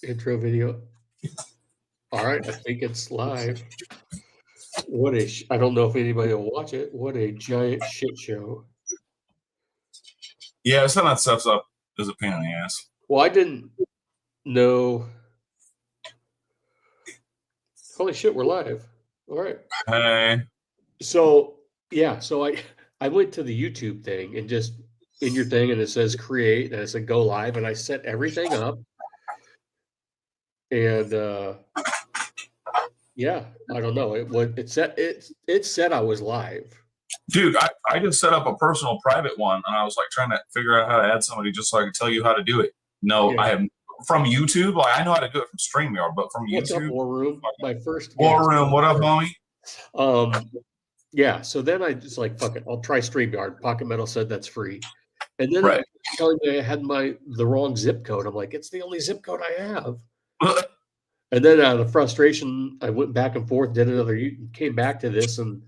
Intro video. All right, I think it's live. What a I don't know if anybody will watch it. What a giant shit show. Yeah, some of that stuff's up is a pain in the ass. Well, I didn't know. Holy shit, we're live. All right. Hey, So yeah, so I went to the YouTube thing and just in your thing and it says create and it said go live and I set everything up and yeah, I don't know. It said I was live. dude, I just set up a personal private one and I was like trying to figure out how to add somebody just so I could tell you how to do it. No, Yeah. I have from YouTube. Like I know how to do it from StreamYard, but from What's up, YouTube. War Room? My first War Room, what up, homie? Yeah, so then I just like, fuck it, I'll try StreamYard. Pocket Metal said that's free. And then Right. it was telling me I had the wrong zip code. I'm like, it's the only zip code I have. And then out of frustration, I went back and forth, did another, came back to this, and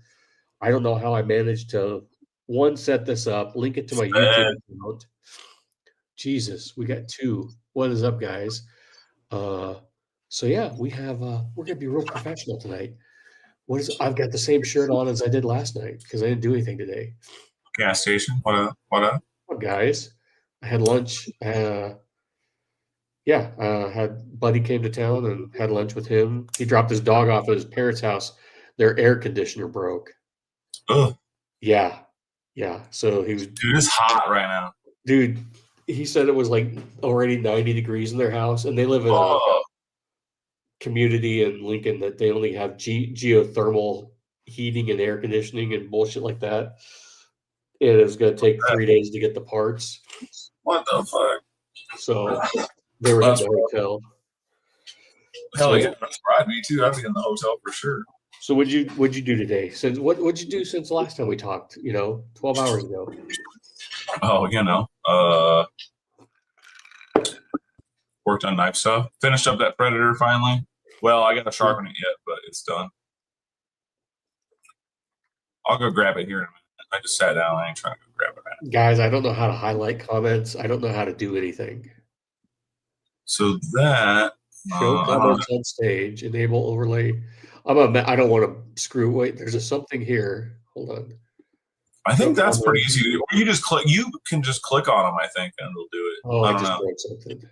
I don't know how I managed to, one, set this up, link it to my YouTube account. Jesus, we got two. What is up, guys? So yeah, we have, we're going to be real professional tonight. I've got the same shirt on as I did last night because I didn't do anything today. Gas station, what up? What up? What guys? I had lunch. Had Buddy came to town and had lunch with him. He dropped his dog off at his parents' house. Their air conditioner broke. Ugh. Yeah. So he was. Dude, it's hot right now. Dude, he said it was like already 90 degrees in their house, and they live in a community in Lincoln that they only have geothermal heating and air conditioning and bullshit like that. And it was going to take 3 days to get the parts. What the fuck? So they were in the hotel. Hell yeah, that's right. Me too. I'd be in the hotel for sure. So what'd you do today? What'd you do since the last time we talked? 12 hours ago. Oh, worked on knife stuff. Finished up that Predator finally. Well, I gotta sharpen it yet, but it's done. I'll go grab it here in a minute. I just sat down. I ain't trying to go grab it now. Guys, I don't know how to highlight comments. I don't know how to do anything. So that show comments on stage, enable overlay. I don't want to screw. Wait, there's something here. Hold on. I think that's pretty easy to do. You just click. You can just click on them, I think, and it'll do it. Oh, I just broke something.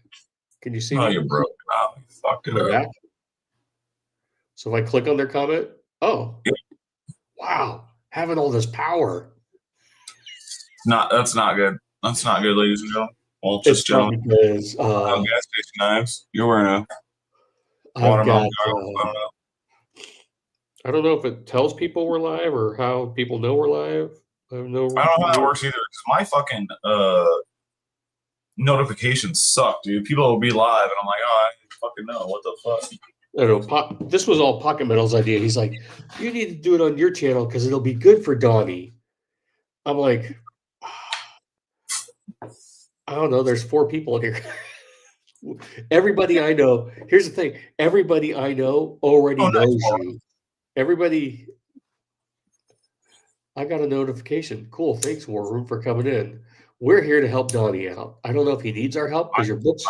Can you see? Oh, you broke it. Oh, you fucked it up. Back? So if I click on their comment, wow, having all this power. That's not good. That's not good, ladies and gentlemen. Well, just gentlemen. Because gas station knives. You're wearing a watermelon gargle. I don't know if it tells people we're live or how people know we're live. I don't know how that works either. Because my fucking notifications suck, dude. People will be live, and I'm like, I fucking know what the fuck. I don't know. This was all Pocket Metal's idea. He's like, you need to do it on your channel because it'll be good for Donnie. I'm like, I don't know. There's 4 people in here. Everybody I know. Here's the thing. Everybody I know already knows you. Everybody. I got a notification. Cool. Thanks, War Room, for coming in. We're here to help Donnie out. I don't know if he needs our help because your books.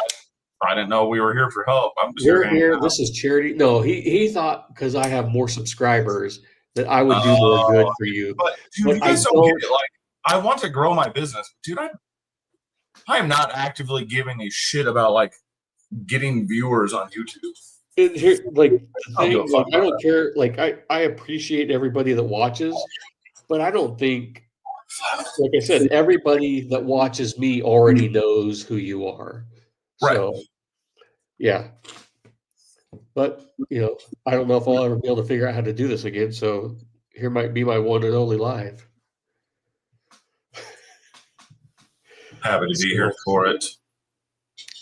I didn't know we were here for help. I'm just here. This is charity. No, he thought because I have more subscribers that I would do more good for you. But dude, you guys don't get it. Like, I want to grow my business, dude. I am not actively giving a shit about like getting viewers on YouTube. Here, I don't care. Like I appreciate everybody that watches, but I don't think, like I said, everybody that watches me already knows who you are. Right. So, yeah. But, I don't know if I'll ever be able to figure out how to do this again. So here might be my one and only live. Happy to be here for it.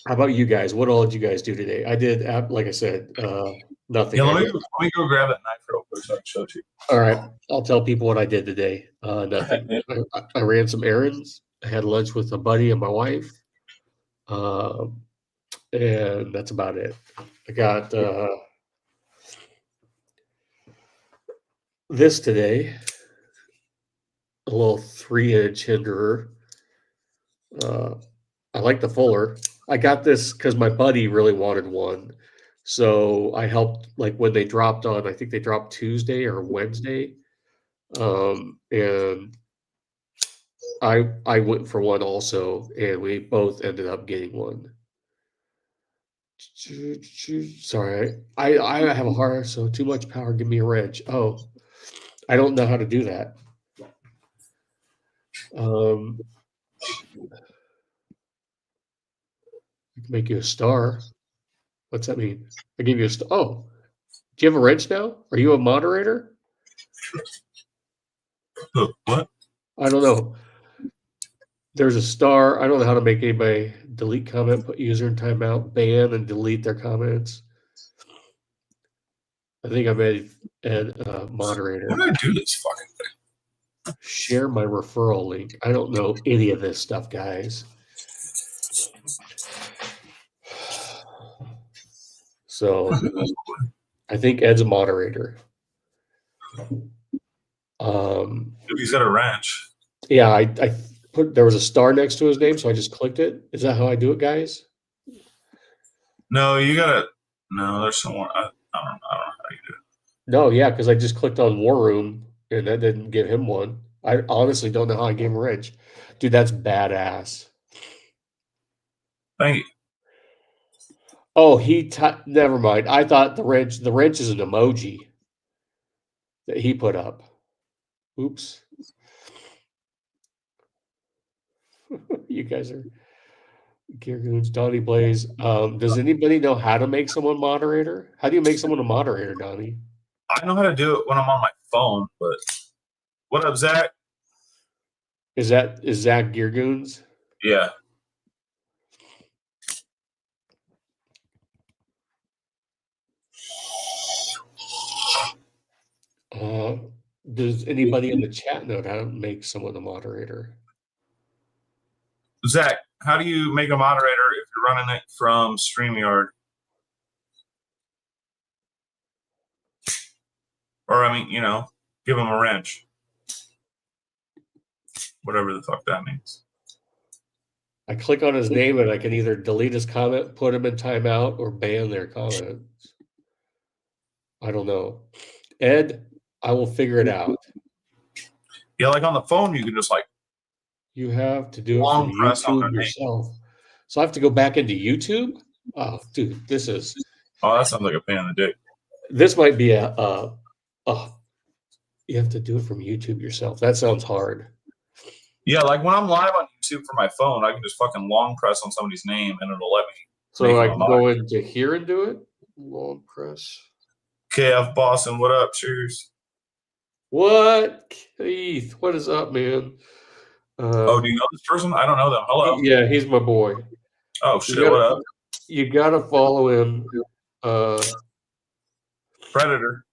How about you guys? What all did you guys do today? I did, like I said, nothing. Yeah, let me go grab that knife real quick so I can show it to you. All right. I'll tell people what I did today. Nothing. I ran some errands. I had lunch with a buddy and my wife. And that's about it. I got this today, a little 3-inch hinderer. I like the Fuller. I got this because my buddy really wanted one. So I helped like when they dropped on, I think they dropped Tuesday or Wednesday. And I went for one also, and we both ended up getting one. Sorry, I have a heart, so too much power, give me a wrench. Oh, I don't know how to do that. I can make you a star. What's that mean? I give you a star. Oh, do you have a wrench now? Are you a moderator? What? I don't know. There's a star. I don't know how to make anybody delete comment, put user in timeout, ban and delete their comments. I think I made a moderator. How do I do this fucking thing? Share my referral link. I don't know any of this stuff, guys. So I think Ed's a moderator. He's got a wrench. Yeah, I put there was a star next to his name, so I just clicked it. Is that how I do it, guys? No, you gotta. No, there's some more. I don't know how you do it. No, yeah, because I just clicked on War Room and that didn't give him one. I honestly don't know how I gave him a wrench. Dude, that's badass. Thank you. Oh, never mind. I thought the wrench is an emoji that he put up. Oops. You guys are Geargoons, Donnie Blaze. Does anybody know how to make someone moderator? How do you make someone a moderator, Donnie? I know how to do it when I'm on my phone, but what up, Zach? Is Zach Geargoons? Yeah. Does anybody in the chat know how to make someone a moderator? Zach, how do you make a moderator if you're running it from StreamYard? Or, I mean, give him a wrench. Whatever the fuck that means. I click on his name and I can either delete his comment, put him in timeout, or ban their comments. I don't know. Ed, I will figure it out. Yeah, like on the phone, you can just like. You have to do it from YouTube yourself. So I have to go back into YouTube? Oh, dude, this is. Oh, that sounds like a pain in the dick. This might be you have to do it from YouTube yourself. That sounds hard. Yeah, like when I'm live on YouTube for my phone, I can just fucking long press on somebody's name and it'll let me. So I can go into here and do it? Long press. KF Boston, what up? Cheers. What? Keith, what is up, man? Do you know this person? I don't know them. Hello. Yeah, he's my boy. Oh, shit, what up? You got to follow him. Predator.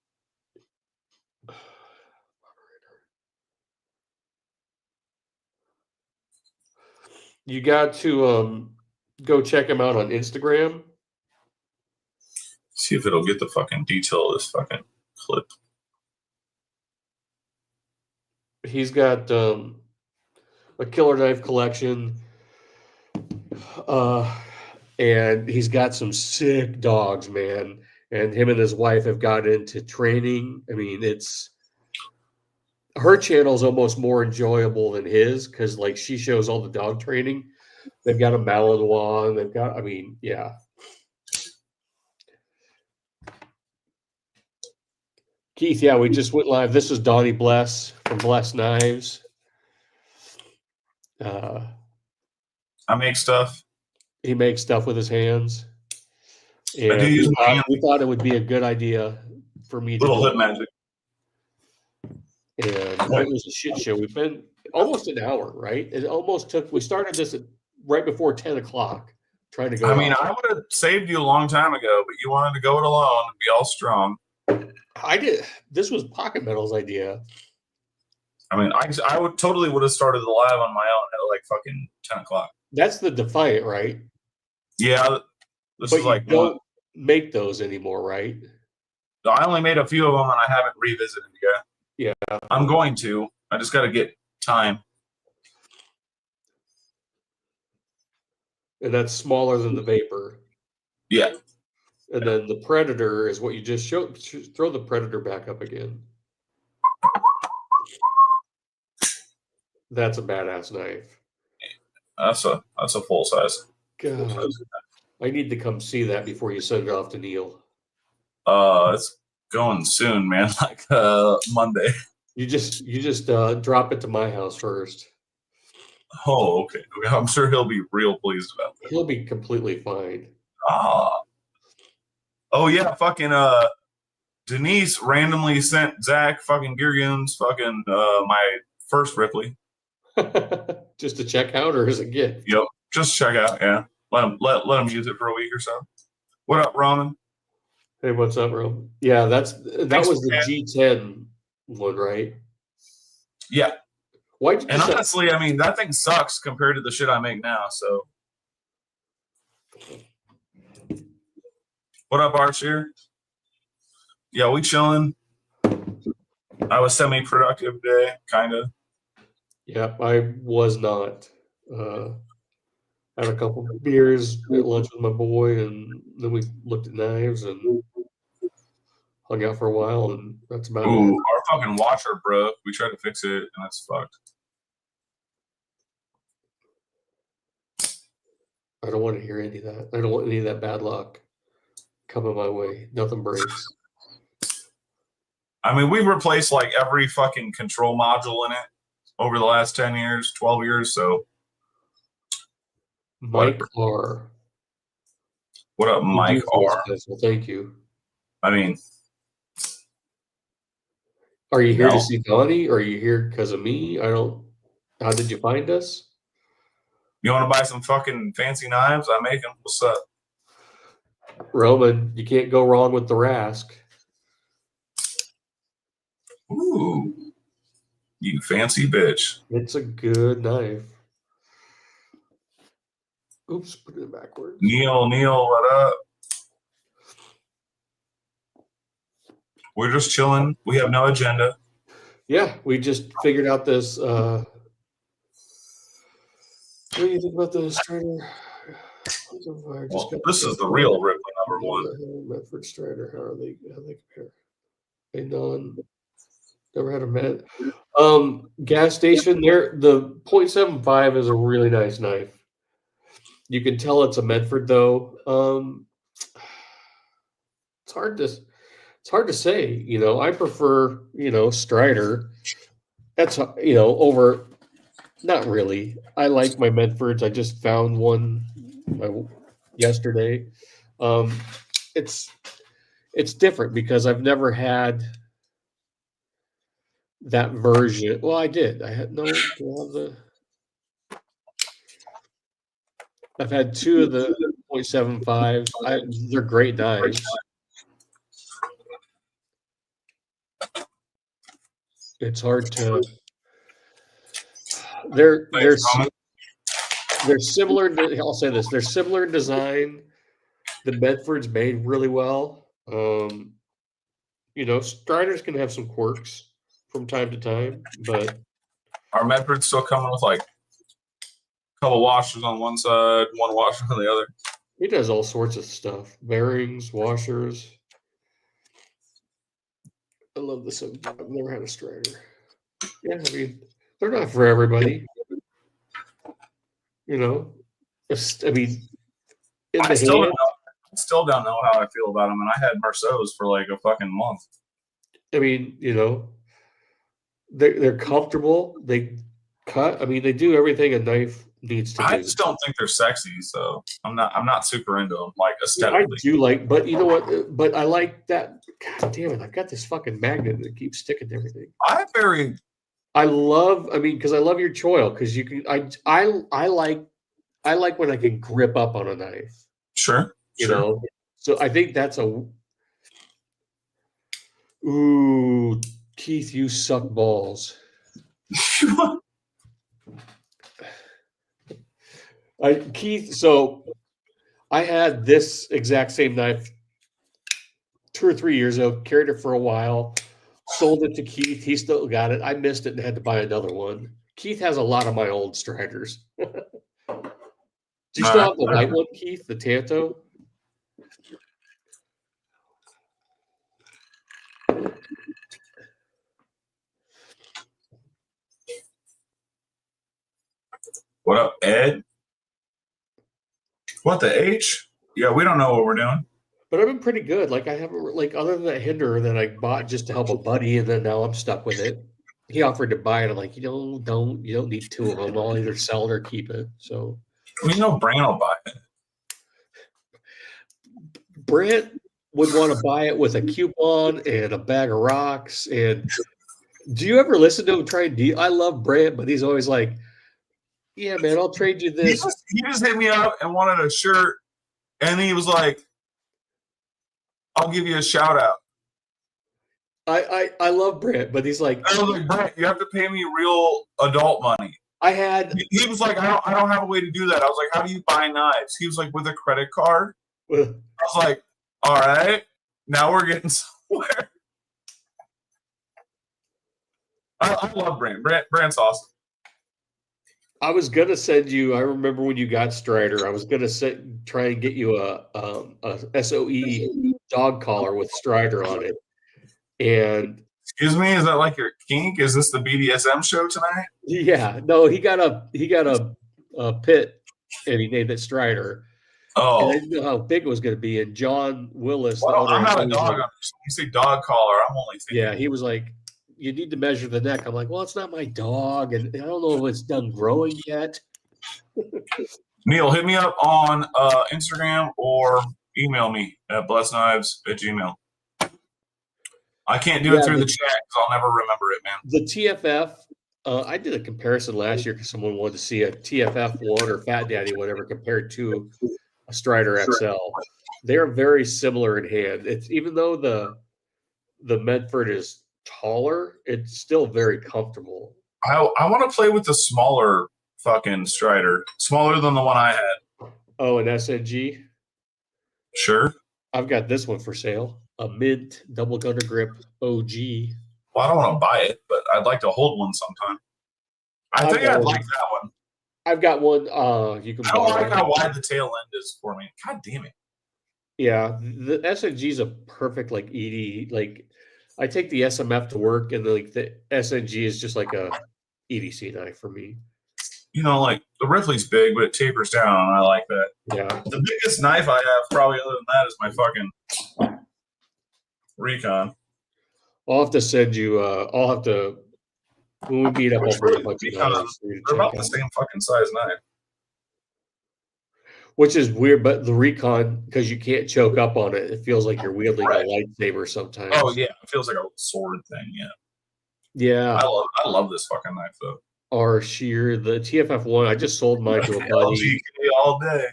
You got to go check him out on Instagram. See if it'll get the fucking detail of this fucking clip. He's got a killer knife collection. And he's got some sick dogs, man. And him and his wife have got into training. I mean, her channel is almost more enjoyable than his because, like, she shows all the dog training. They've got a Malinois, and they've got, I mean, yeah. Keith, yeah, we just went live. This is Donnie Bless from Bless Knives. I make stuff. He makes stuff with his hands. And I do use my hands. We thought it would be a good idea for me to Little hood magic. And it was a shit show. We've been almost an hour, right? It almost took. We started this right before 10 o'clock, trying to go. I mean, I would have saved you a long time ago, but you wanted to go it alone and be all strong. I did. This was Pocket Metal's idea. I mean, I would have started the live on my own at like fucking 10 o'clock. That's the Defiant, right? Yeah. This is like don't make those anymore, right? I only made a few of them and I haven't revisited yet. Yeah. I'm going to. I just got to get time. and that's smaller than the Vapor. Yeah. And then the Predator is what you just showed. Throw the Predator back up again. That's a badass knife. That's a full size. God, I need to come see that before you send it off to Neil. It's going soon, man. Like Monday. You just drop it to my house first. Oh, okay. I'm sure he'll be real pleased about that. He'll be completely fine. Oh yeah, fucking Denise randomly sent Zach fucking Geargoons fucking my first Ripley. Just to check out, or as a gift? Yep, just check out. Yeah, let him use it for a week or so. What up, Roman? Hey, what's up, Roman? Yeah, that was the man. G10 one, right? Yeah. Why'd you? And honestly, I mean, that thing sucks compared to the shit I make now. So, what up, Arch here? Yeah, we chilling. I was semi-productive day, kind of. Yeah, I was not. Had a couple of beers at lunch with my boy, and then we looked at knives and hung out for a while, and that's about it. Our fucking washer broke. We tried to fix it, and that's fucked. I don't want to hear any of that. I don't want any of that bad luck coming my way. Nothing breaks. I mean, we've replaced like every fucking control module in it over the last 10 years, 12 years. So, Mike R. What up, Mike R? Well, thank you. I mean, are you here to see Donnie, or are you here because of me? How did you find us? You want to buy some fucking fancy knives? I make them. What's up? Roman, you can't go wrong with the Rask. Ooh, you fancy bitch. It's a good knife. Oops, put it backwards. Neil, what up? We're just chilling. We have no agenda. Yeah, we just figured out this. What do you think about the Strider? This is the real Ripley #1. Medford Strider. How they compare? Never had a med. Gas station. There, the .75 is a really nice knife. You can tell it's a Medford though. It's hard to say. You know, I prefer Strider. That's over. Not really. I like my Medfords. I just found one yesterday. It's different because I've never had that version. Well, I did. I had no. I've had two of the .75s. They're great knives. It's hard to. They're similar. I'll say this: they're similar in design. The Medford's made really well. Striders can have some quirks from time to time, but our Medford's still coming with like a couple washers on one side, one washer on the other. He does all sorts of stuff: bearings, washers. I love this. I've never had a Strider. Yeah, I mean, they're not for everybody. I mean, I still don't know how I feel about them, and I had Merceaus for like a fucking month. I mean, they're comfortable. They cut. I mean, they do everything a knife needs to do. I just don't think they're sexy, so I'm not super into them, like aesthetically. I do like, but you know what? But I like that. God damn it! I've got this fucking magnet that keeps sticking to everything. I love your choil because you can. I like when I can grip up on a knife. Sure. So I think that's ooh, Keith, you suck balls. Keith, so I had this exact same knife 2 or 3 years ago, carried it for a while, sold it to Keith. He still got it. I missed it and had to buy another one. Keith has a lot of my old Striders. Do you still have the white one, Keith? The Tanto? What up, Ed? What the H? Yeah, we don't know what we're doing. But I've been pretty good. Like I haven't like other than that Hinder that I bought just to help a buddy, and then now I'm stuck with it. He offered to buy it. I'm like, you don't need two of them. I'll either sell it or keep it. So Brant will buy it. Brant would want to buy it with a coupon and a bag of rocks. And do you ever listen to him try and deal? I love Brant, but he's always like, yeah, man, I'll trade you this. He just hit me up and wanted a shirt, and he was like, I'll give you a shout out. I love Brant, but he's like, I was like, Brant, you have to pay me real adult money. He was like, I don't have a way to do that. I was like, how do you buy knives? He was like, with a credit card. I was like, all right, now we're getting somewhere. I love Brant. Brant's awesome. I was gonna send you. I remember when you got Strider. I was gonna try and get you a SOE dog collar with Strider on it. And excuse me, is that like your kink? Is this the BDSM show tonight? Yeah, no, he got a pit, and he named it Strider. Oh, and I didn't know how big it was going to be. And John Willis, well, I'm not a dog. When you say dog collar, I'm only thinking. Yeah, he was like, you need to measure the neck. I'm like, well, it's not my dog, and I don't know if it's done growing yet. Neil, hit me up on Instagram or email me at blessedknives@gmail. I can't do it through the chat because I'll never remember it, man. The TFF, I did a comparison last year because someone wanted to see a TFF 1 or Fat Daddy, whatever, compared to a Strider XL. They're very similar in hand. It's even though the Medford is taller, it's still very comfortable. I want to play with the smaller fucking Strider, smaller than the one I had. Oh, an SNG? Sure. I've got this one for sale. A mint double gutter grip OG. Well, I don't want to buy it, but I'd like to hold one sometime. I think I'd like that one. I've got one. You can. I don't like how wide the tail end is for me. God damn it. Yeah, the SNG is a perfect like ED. Like, I take the SMF to work, and the SNG is just like a EDC knife for me. Like the Ripley's big, but it tapers down, and I like that. Yeah. The biggest knife I have, probably other than that, is my fucking Recon. I'll have to send you. I'll have to. When we meet up, I'll bring a bunch of knives. They're about the same fucking size knife. Which is weird, but the Recon, because you can't choke up on it, it feels like you're wielding a lightsaber sometimes. Oh yeah, it feels like a sword thing. Yeah. Yeah. I love this fucking knife though. Our shear, the TFF 1, I just sold mine to a buddy. LG all day.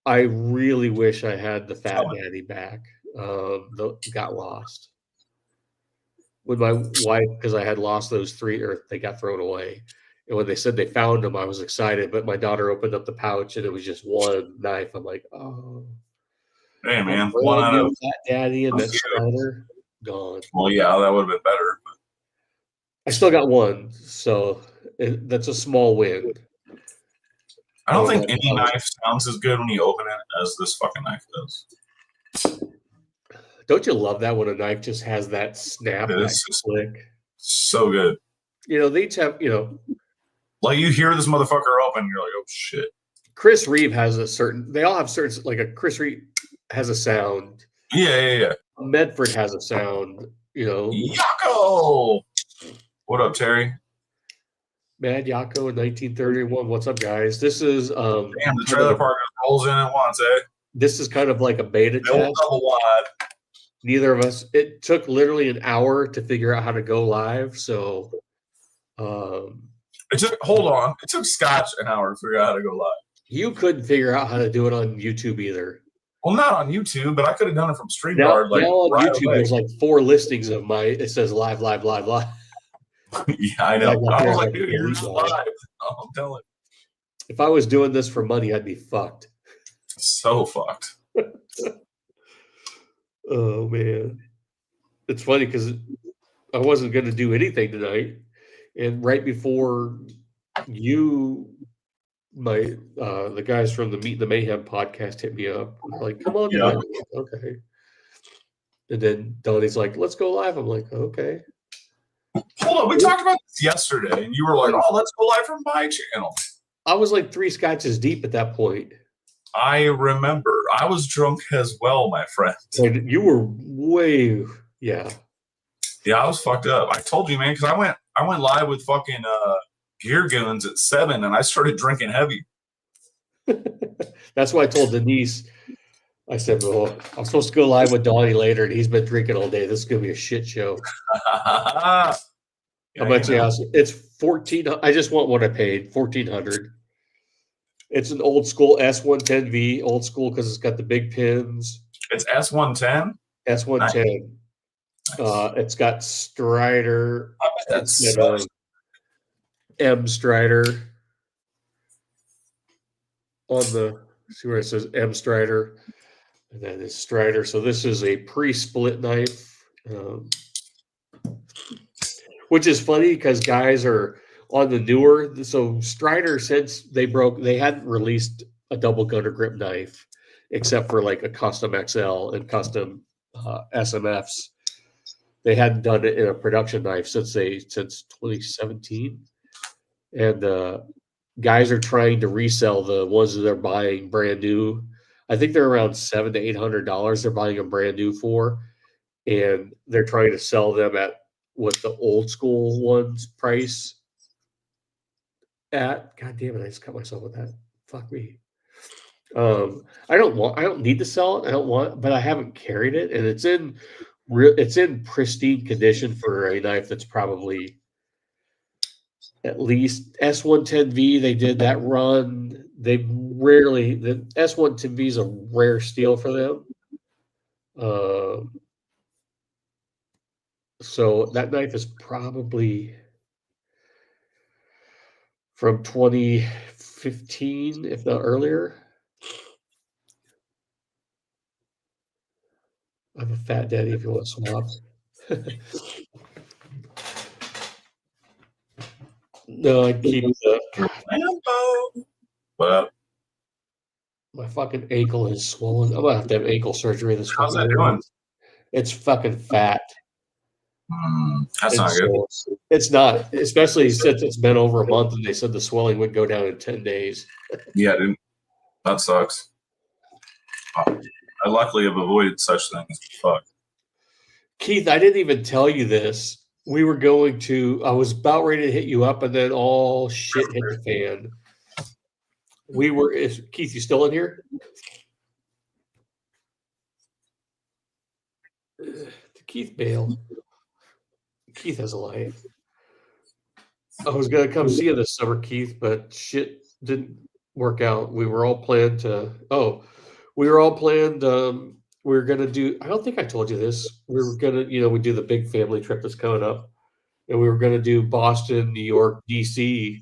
I really wish I had the Fat Daddy back. Got lost with my wife because I had lost those 3, or they got thrown away. And when they said they found them, I was excited. But my daughter opened up the pouch and it was just one knife. I'm like, oh, hey man, one out of Fat Daddy and that Strider gone. Well, yeah, that would have been better. But I still got one, so that's a small win. I don't think any knife sounds as good when you open it as this fucking knife does. Don't you love that when a knife just has that snap, that click? So good. They each have, like you hear this motherfucker open, you're like, oh shit. Chris Reeve has they all have certain, like a Chris Reeve has a sound. Yeah. Medford has a sound, Yako! What up, Terry? Mad Yako in 1931. What's up, guys? This is damn, the trailer park rolls in at once, eh? This is kind of like a beta test. Double wide. Neither of us. It took literally an hour to figure out how to go live. So, it took Scotch an hour to figure out how to go live. You couldn't figure out how to do it on YouTube either. Well, not on YouTube, but I could have done it from StreamYard. Now on YouTube, there's like 4 listings of it says live. Yeah, I know. I was like, dude, you're live. I'm telling you. If I was doing this for money, I'd be fucked. So fucked. Oh, man. It's funny because I wasn't going to do anything tonight. And right before you the guys from the Meet the Mayhem podcast hit me up. They're like, come on, Yeah. tonight. I'm like, okay. And then Donnie's like, let's go live. I'm like, okay. Hold on, we talked about this yesterday, and you were like, "Oh, let's go live from my channel." I was like 3 scotches deep at that point. I remember. I was drunk as well, my friend. And you were way, yeah. Yeah, I was fucked up. I told you, man, because I went live with fucking Gear Goons at 7, and I started drinking heavy. That's why I told Denise. I said, well, I'm supposed to go live with Donnie later, and he's been drinking all day. This is going to be a shit show. Yeah, How much it's 14. I just want what I paid, 1,400. It's an old school S110V, old school because it's got the big pins. It's S110? S110. Nice. It's got Strider. I bet that's M Strider on the, see where it says M Strider. And then it's Strider. So this is a pre-split knife, which is funny because guys are on the newer. So Strider, since they hadn't released a double gutter grip knife except for like a custom XL and custom SMFs. They hadn't done it in a production knife since 2017. And guys are trying to resell the ones that they're buying brand new. I think they're around $700 to $800. They're buying them brand new for, and they're trying to sell them at what the old school ones price at. God damn it! I just cut myself with that. Fuck me. I don't need to sell it. But I haven't carried it, and it's in pristine condition for a knife that's probably at least S110V. They did that run. The S110V is a rare steel for them. So that knife is probably from 2015, if not earlier. I'm a fat daddy if you want to swap. No, I keep the What up? My fucking ankle is swollen. I'm gonna have to have ankle surgery this How's that doing? It's fucking fat. That's not good. It's not, especially since it's been over a month and they said the swelling would go down in 10 days. Yeah, dude. That sucks. I luckily have avoided such things. Fuck. Keith, I didn't even tell you this. I was about ready to hit you up, and then all shit hit the fan. Keith, you still in here? Keith bail. Keith has a life. I was going to come see you this summer, Keith, but shit didn't work out. We were all planned we were going to do, I don't think I told you this. We were going to, we do the big family trip that's coming up, and we were going to do Boston, New York, DC.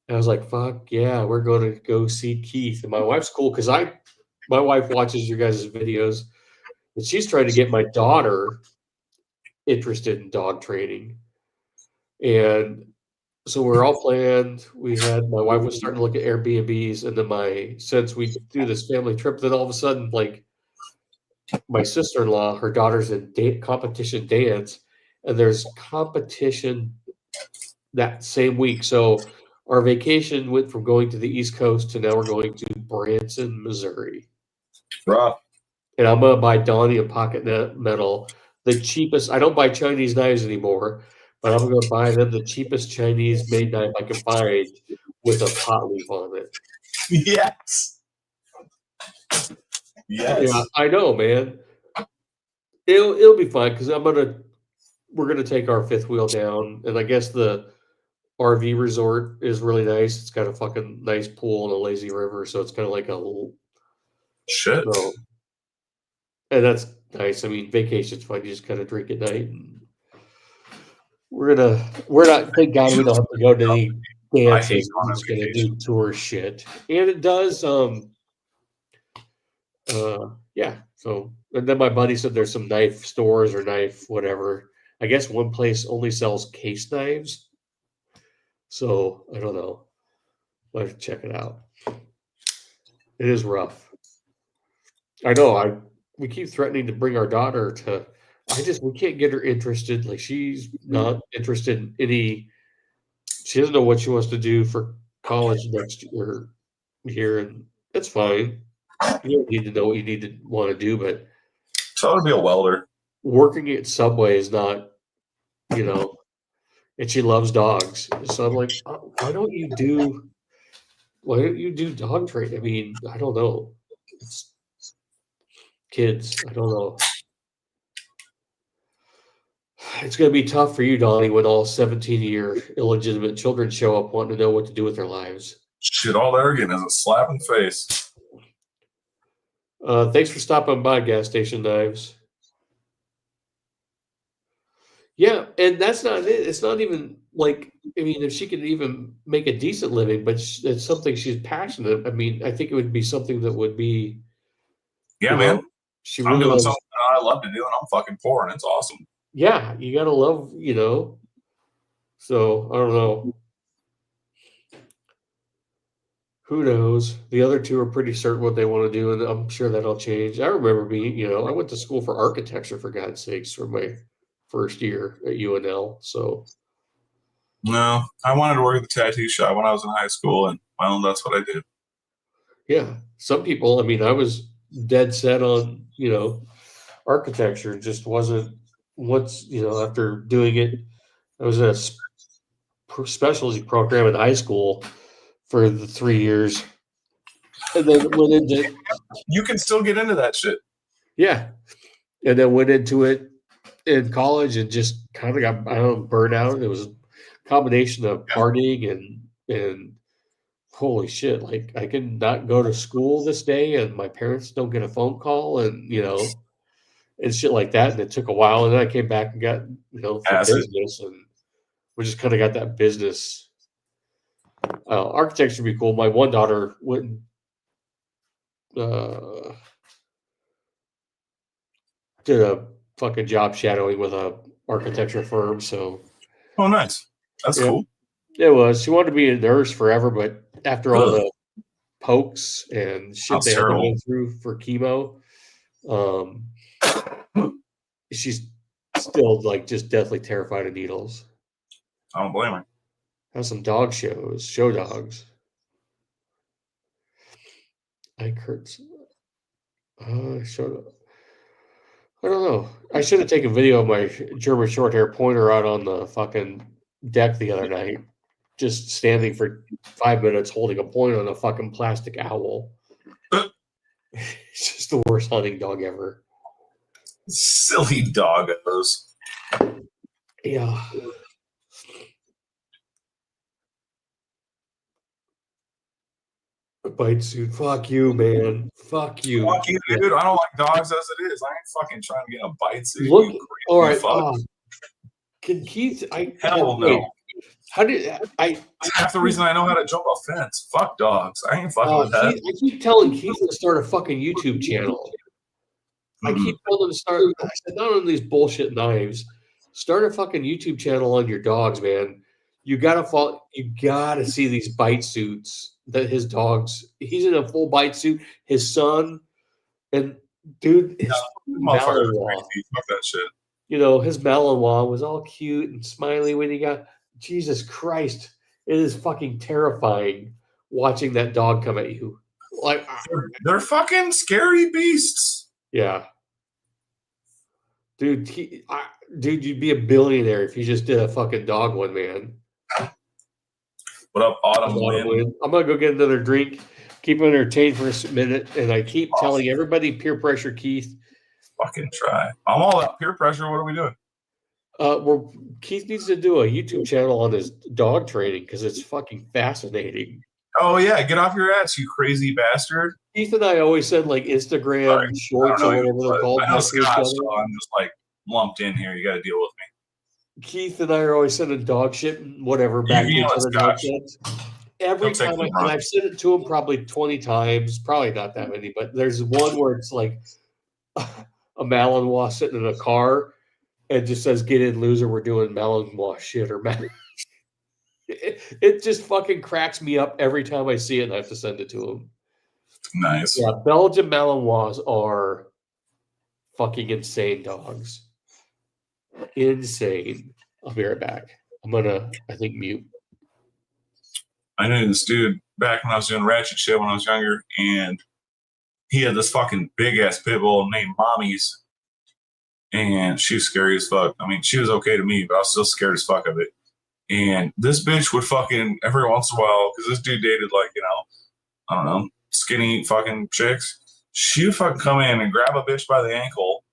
And I was like, fuck yeah, we're going to go see Keith. And my wife's cool because my wife watches your guys' videos, and she's trying to get my daughter interested in dog training. And so we're all planned. My wife was starting to look at Airbnbs, and then since we do this family trip, then all of a sudden, like, my sister-in-law, her daughter's in competition dance, and there's competition that same week. So our vacation went from going to the East Coast to now we're going to Branson, Missouri. Rough. And I'm going to buy Donnie a pocket metal, the cheapest. I don't buy Chinese knives anymore, but I'm going to buy them the cheapest Chinese made knife I can find with a pot leaf on it. Yes. Yes. Yeah, I know, man. It'll be fun because we're gonna take our fifth wheel down, and I guess the RV resort is really nice. It's got a fucking nice pool and a lazy river, so it's kind of like a little shit. And that's nice. I mean, vacation's fun. You just kind of drink at night. And we're not. Thank God we don't have to go to any dances. We're just gonna do tour shit, and it does. Yeah. So, and then my buddy said there's some knife stores or knife whatever. I guess one place only sells case knives. So I don't know, Let's check it out. It is rough. I know. We keep threatening to bring our daughter to. We can't get her interested. Like she's not interested in any. She doesn't know what she wants to do for college next year, and that's fine. You don't need to know what you want to do, but So to be a welder. Working at Subway is not, and she loves dogs. So I'm like, why don't you do dog training? I mean, I don't know. It's kids. I don't know. It's going to be tough for you, Donnie, when all 17 of your illegitimate children show up wanting to know what to do with their lives. Shit, all they're getting is a slap in the face. Thanks for stopping by, Gas Station Knives. Yeah, and that's not it. It's not even like, I mean, if she could even make a decent living, but it's something she's passionate. I mean, I think it would be something that would be. Yeah, man. She I'm doing something that I love to do, and I'm fucking poor, and it's awesome. Yeah, you gotta love, So I don't know. Who knows? The other two are pretty certain what they want to do, and I'm sure that'll change. I remember being, I went to school for architecture, for God's sakes, for my first year at UNL. So no, I wanted to work at the tattoo shop when I was in high school, and well, that's what I did. Yeah, some people. I mean, I was dead set on architecture. Just wasn't. After doing it, I was in a specialty program in high school for the 3 years, and then went into. You can still get into that shit. Yeah, and then went into it in college and just kind of got burned out. It was a combination of partying and holy shit, like I can not go to school this day and my parents don't get a phone call and and shit like that. And it took a while, and then I came back and got for business, and we just kind of got that business. Architecture would be cool. My one daughter went did a fucking job shadowing with a architecture firm. So, oh, nice. That's cool. It was. She wanted to be a nurse forever, but after all the pokes and shit they had to go through for chemo, she's still like just deathly terrified of needles. I don't blame her. Have some dog show dogs. Showed up. I don't know. I should have taken video of my German short hair pointer out on the fucking deck the other night, just standing for 5 minutes holding a point on a fucking plastic owl. It's just the worst hunting dog ever. Silly doggos. Yeah. A bite suit. Fuck you, man. Fuck you. Fuck you, dude. I don't like dogs as it is. I ain't fucking trying to get a bite suit. Look, all right. Can Keith? Hell no. How did I? That's half the reason I know how to jump a fence. Fuck dogs. I ain't fucking with that. I keep telling Keith to start a fucking YouTube channel. I keep telling him to start. I said, not on these bullshit knives. Start a fucking YouTube channel on your dogs, man. You gotta see these bite suits that his dogs. He's in a full bite suit. His son, and dude, his Malinois. Fuck that shit. His Malinois was all cute and smiley when he got. Jesus Christ! It is fucking terrifying watching that dog come at you. Like they're fucking scary beasts. Yeah, dude. Dude, you'd be a billionaire if you just did a fucking dog one, man. What up, Autumn Wind? I'm gonna go get another drink. Keep entertained for a minute, and I keep telling everybody peer pressure, Keith. Fucking try. I'm all about peer pressure. What are we doing? Keith needs to do a YouTube channel on his dog training because it's fucking fascinating. Oh yeah, get off your ass, you crazy bastard. Keith and I always said like Instagram shorts or whatever they're called. I know Scott, so I'm just like lumped in here. You got to deal with me. Keith and I are always sending dog shit, whatever, back to each other. Dog shit. Every time, and I've sent it to him probably 20 times, probably not that many, but there's one where it's like a Malinois sitting in a car and just says, "Get in, loser. We're doing Malinois shit," or It just fucking cracks me up every time I see it and I have to send it to him. Nice. Yeah, Belgian Malinois are fucking insane dogs. Insane. I'll be right back. I'm gonna, I think, mute. I knew this dude back when I was doing ratchet shit when I was younger, and he had this fucking big ass pit bull named Mommy's, and she was scary as fuck. I mean, she was okay to me, but I was still scared as fuck of it. And this bitch would fucking every once in a while, because this dude dated like, I don't know, skinny fucking chicks. She would fucking come in and grab a bitch by the ankle,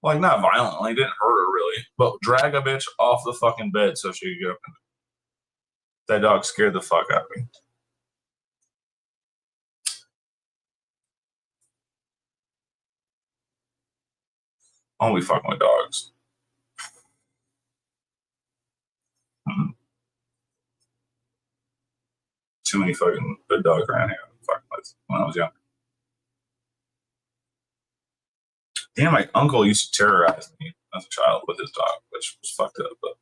like not violently, didn't hurt her really, but drag a bitch off the fucking bed so she could get up. That dog scared the fuck out of me. Only fucking with dogs. Too many fucking good dogs around here fucking with when I was young. Damn, my uncle used to terrorize me as a child with his dog, which was fucked up. But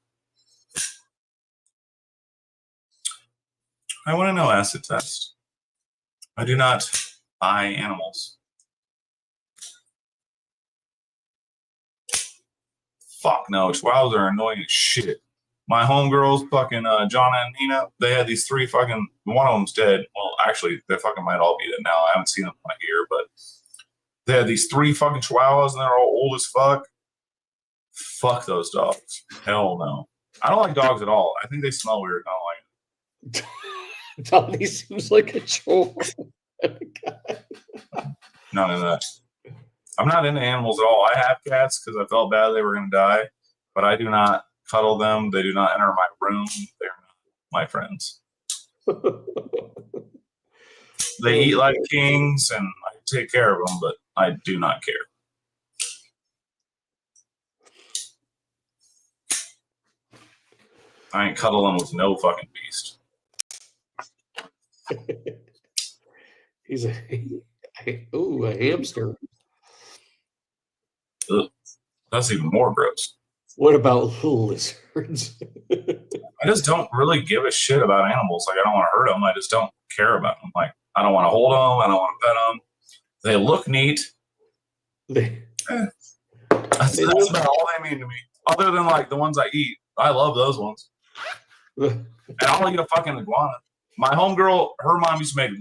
I want to know acid test. I do not buy animals. Fuck no, chihuahuas are annoying as shit. My homegirls, fucking Jonna and Nina, they had these 3 fucking, one of them's dead. Well, actually, they fucking might all be dead now. I haven't seen them in a year, but they had these 3 fucking chihuahuas and they're all old as fuck. Fuck those dogs. Hell no. I don't like dogs at all. I think they smell weird. I don't like it. Tommy seems like a troll. None of that. I'm not into animals at all. I have cats because I felt bad they were going to die, but I do not cuddle them. They do not enter my room. They're not my friends. They eat like kings, and I take care of them, but I do not care. I ain't cuddling with no fucking beast. He's a hamster. Ugh. That's even more gross. What about little lizards? I just don't really give a shit about animals. Like, I don't want to hurt them. I just don't care about them. Like, I don't want to hold them. I don't want to pet them. They look neat. That's about all they mean to me. Other than, like, the ones I eat. I love those ones. And I'll eat a fucking iguana. My homegirl, her mom used to make,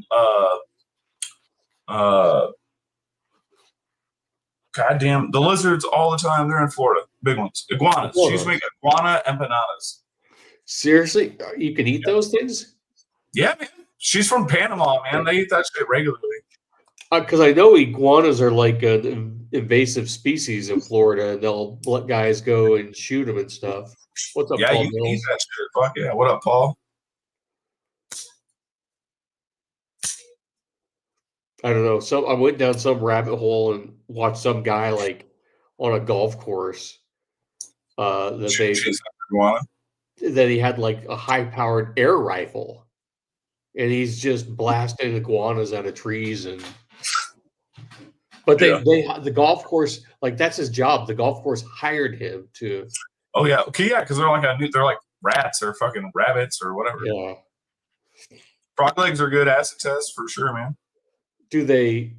goddamn, the lizards all the time. They're in Florida. Big ones. Iguanas. She used to make iguana empanadas. Seriously? You can eat those things? Yeah, man. She's from Panama, man. They eat that shit regularly. Because I know iguanas are like an invasive species in Florida, and they'll let guys go and shoot them and stuff. What's up, yeah, Paul you can Mills? eat that shit. Fuck yeah. What up, Paul? I don't know. So I went down some rabbit hole and watched some guy like on a golf course that he had like a high-powered air rifle, and he's just blasting iguanas out of trees. And but the golf course, like, that's his job. The golf course hired him to. Oh yeah, okay, yeah, because they're like rats or fucking rabbits or whatever. Yeah, frog legs are good acid tests for sure, man. Do they?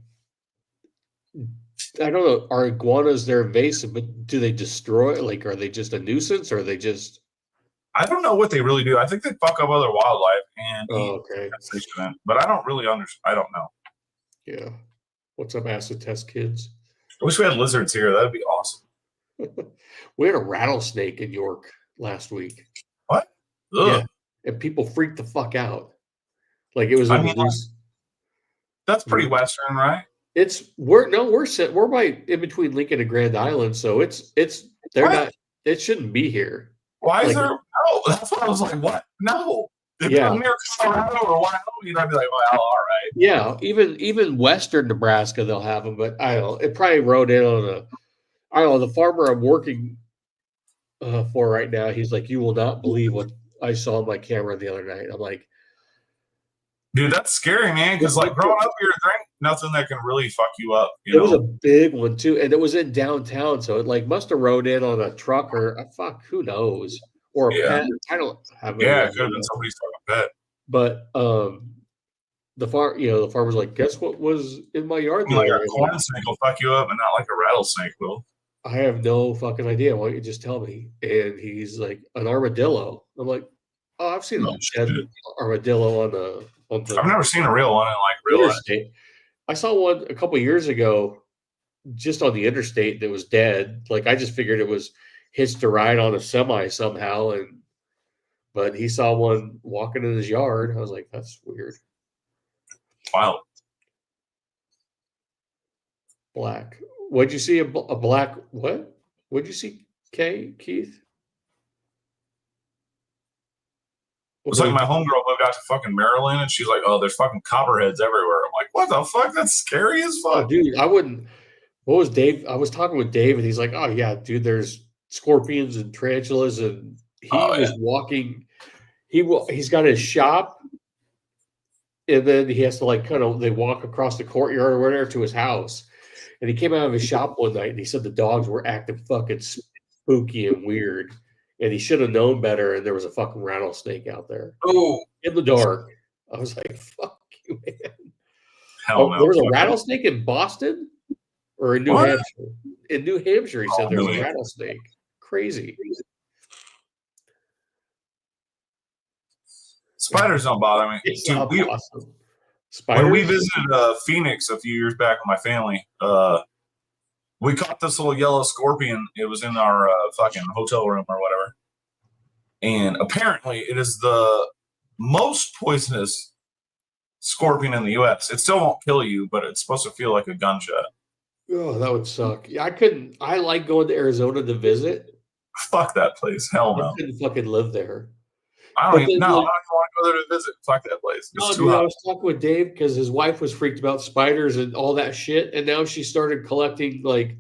I don't know. Are iguanas, they're invasive, but do they destroy? Like, are they just a nuisance, or are they just? I don't know what they really do. I think they fuck up other wildlife and okay. But I don't really understand. I don't know. Yeah. What's up, acid test kids? I wish we had lizards here. That'd be awesome. We had a rattlesnake in York last week. What? Ugh. Yeah. And people freaked the fuck out. Like, it was that's pretty Western, right? We're by in between Lincoln and Grand Island, so they're not. It shouldn't be here. Why is there? No, that's what I was like. What? No. If yeah. I'm near Colorado or Wyoming, I'd be like, well, all right. Yeah, even Western Nebraska, they'll have them, but I don't know. It probably rode in on the farmer I'm working for right now. He's like, you will not believe what I saw on my camera the other night. I'm like, dude, that's scary, man. Because like growing up here, there ain't nothing that can really fuck you up. It was a big one too, and it was in downtown, so it like must have rode in on a truck or who knows, or a pet. I don't have. Yeah, it could have been somebody's bet. But the farmer's like, guess what was in my yard the Like other a day? corn snake will fuck you up, and not like a rattlesnake will. I have no fucking idea. Why don't you just tell me? And he's like, an armadillo. I'm like, oh, I've seen Oh, a dead armadillo on the I've never seen a real one in like real life. interstate. I saw one a couple years ago, just on the interstate that was dead. Like I just figured it was hitched a ride on a semi somehow, but he saw one walking in his yard. I was like, that's weird. Wow. Black. What'd you see? A black what? What'd you see, Keith? It's like my homegirl moved out to fucking Maryland, and she's like, "Oh, there's fucking copperheads everywhere." I'm like, "What the fuck? That's scary as fuck." Oh, dude, I wouldn't. What was Dave? I was talking with Dave, and he's like, "Oh yeah, dude, there's scorpions and tarantulas," and he was walking. He's got his shop, and then he has to they walk across the courtyard or whatever to his house. And he came out of his shop one night, and he said the dogs were acting fucking spooky and weird, and he should have known better. And there was a fucking rattlesnake out there. Oh, in the dark. I was like, "Fuck you, man!" Hell no. There was a rattlesnake in Boston or in New Hampshire. In New Hampshire, he said there was a rattlesnake. Crazy. Spiders don't bother me. It's Dude, awesome. Spiders? When we visited Phoenix a few years back with my family, we caught this little yellow scorpion. It was in our fucking hotel room or whatever. And apparently it is the most poisonous scorpion in the U.S. It still won't kill you, but it's supposed to feel like a gunshot. Oh, that would suck. Yeah, I like going to Arizona to visit. Fuck that place. Hell no. I couldn't fucking live there. I don't even want to go there to visit. Fuck that place. It's too hot. I was talking with Dave because his wife was freaked about spiders and all that shit, and now she started collecting like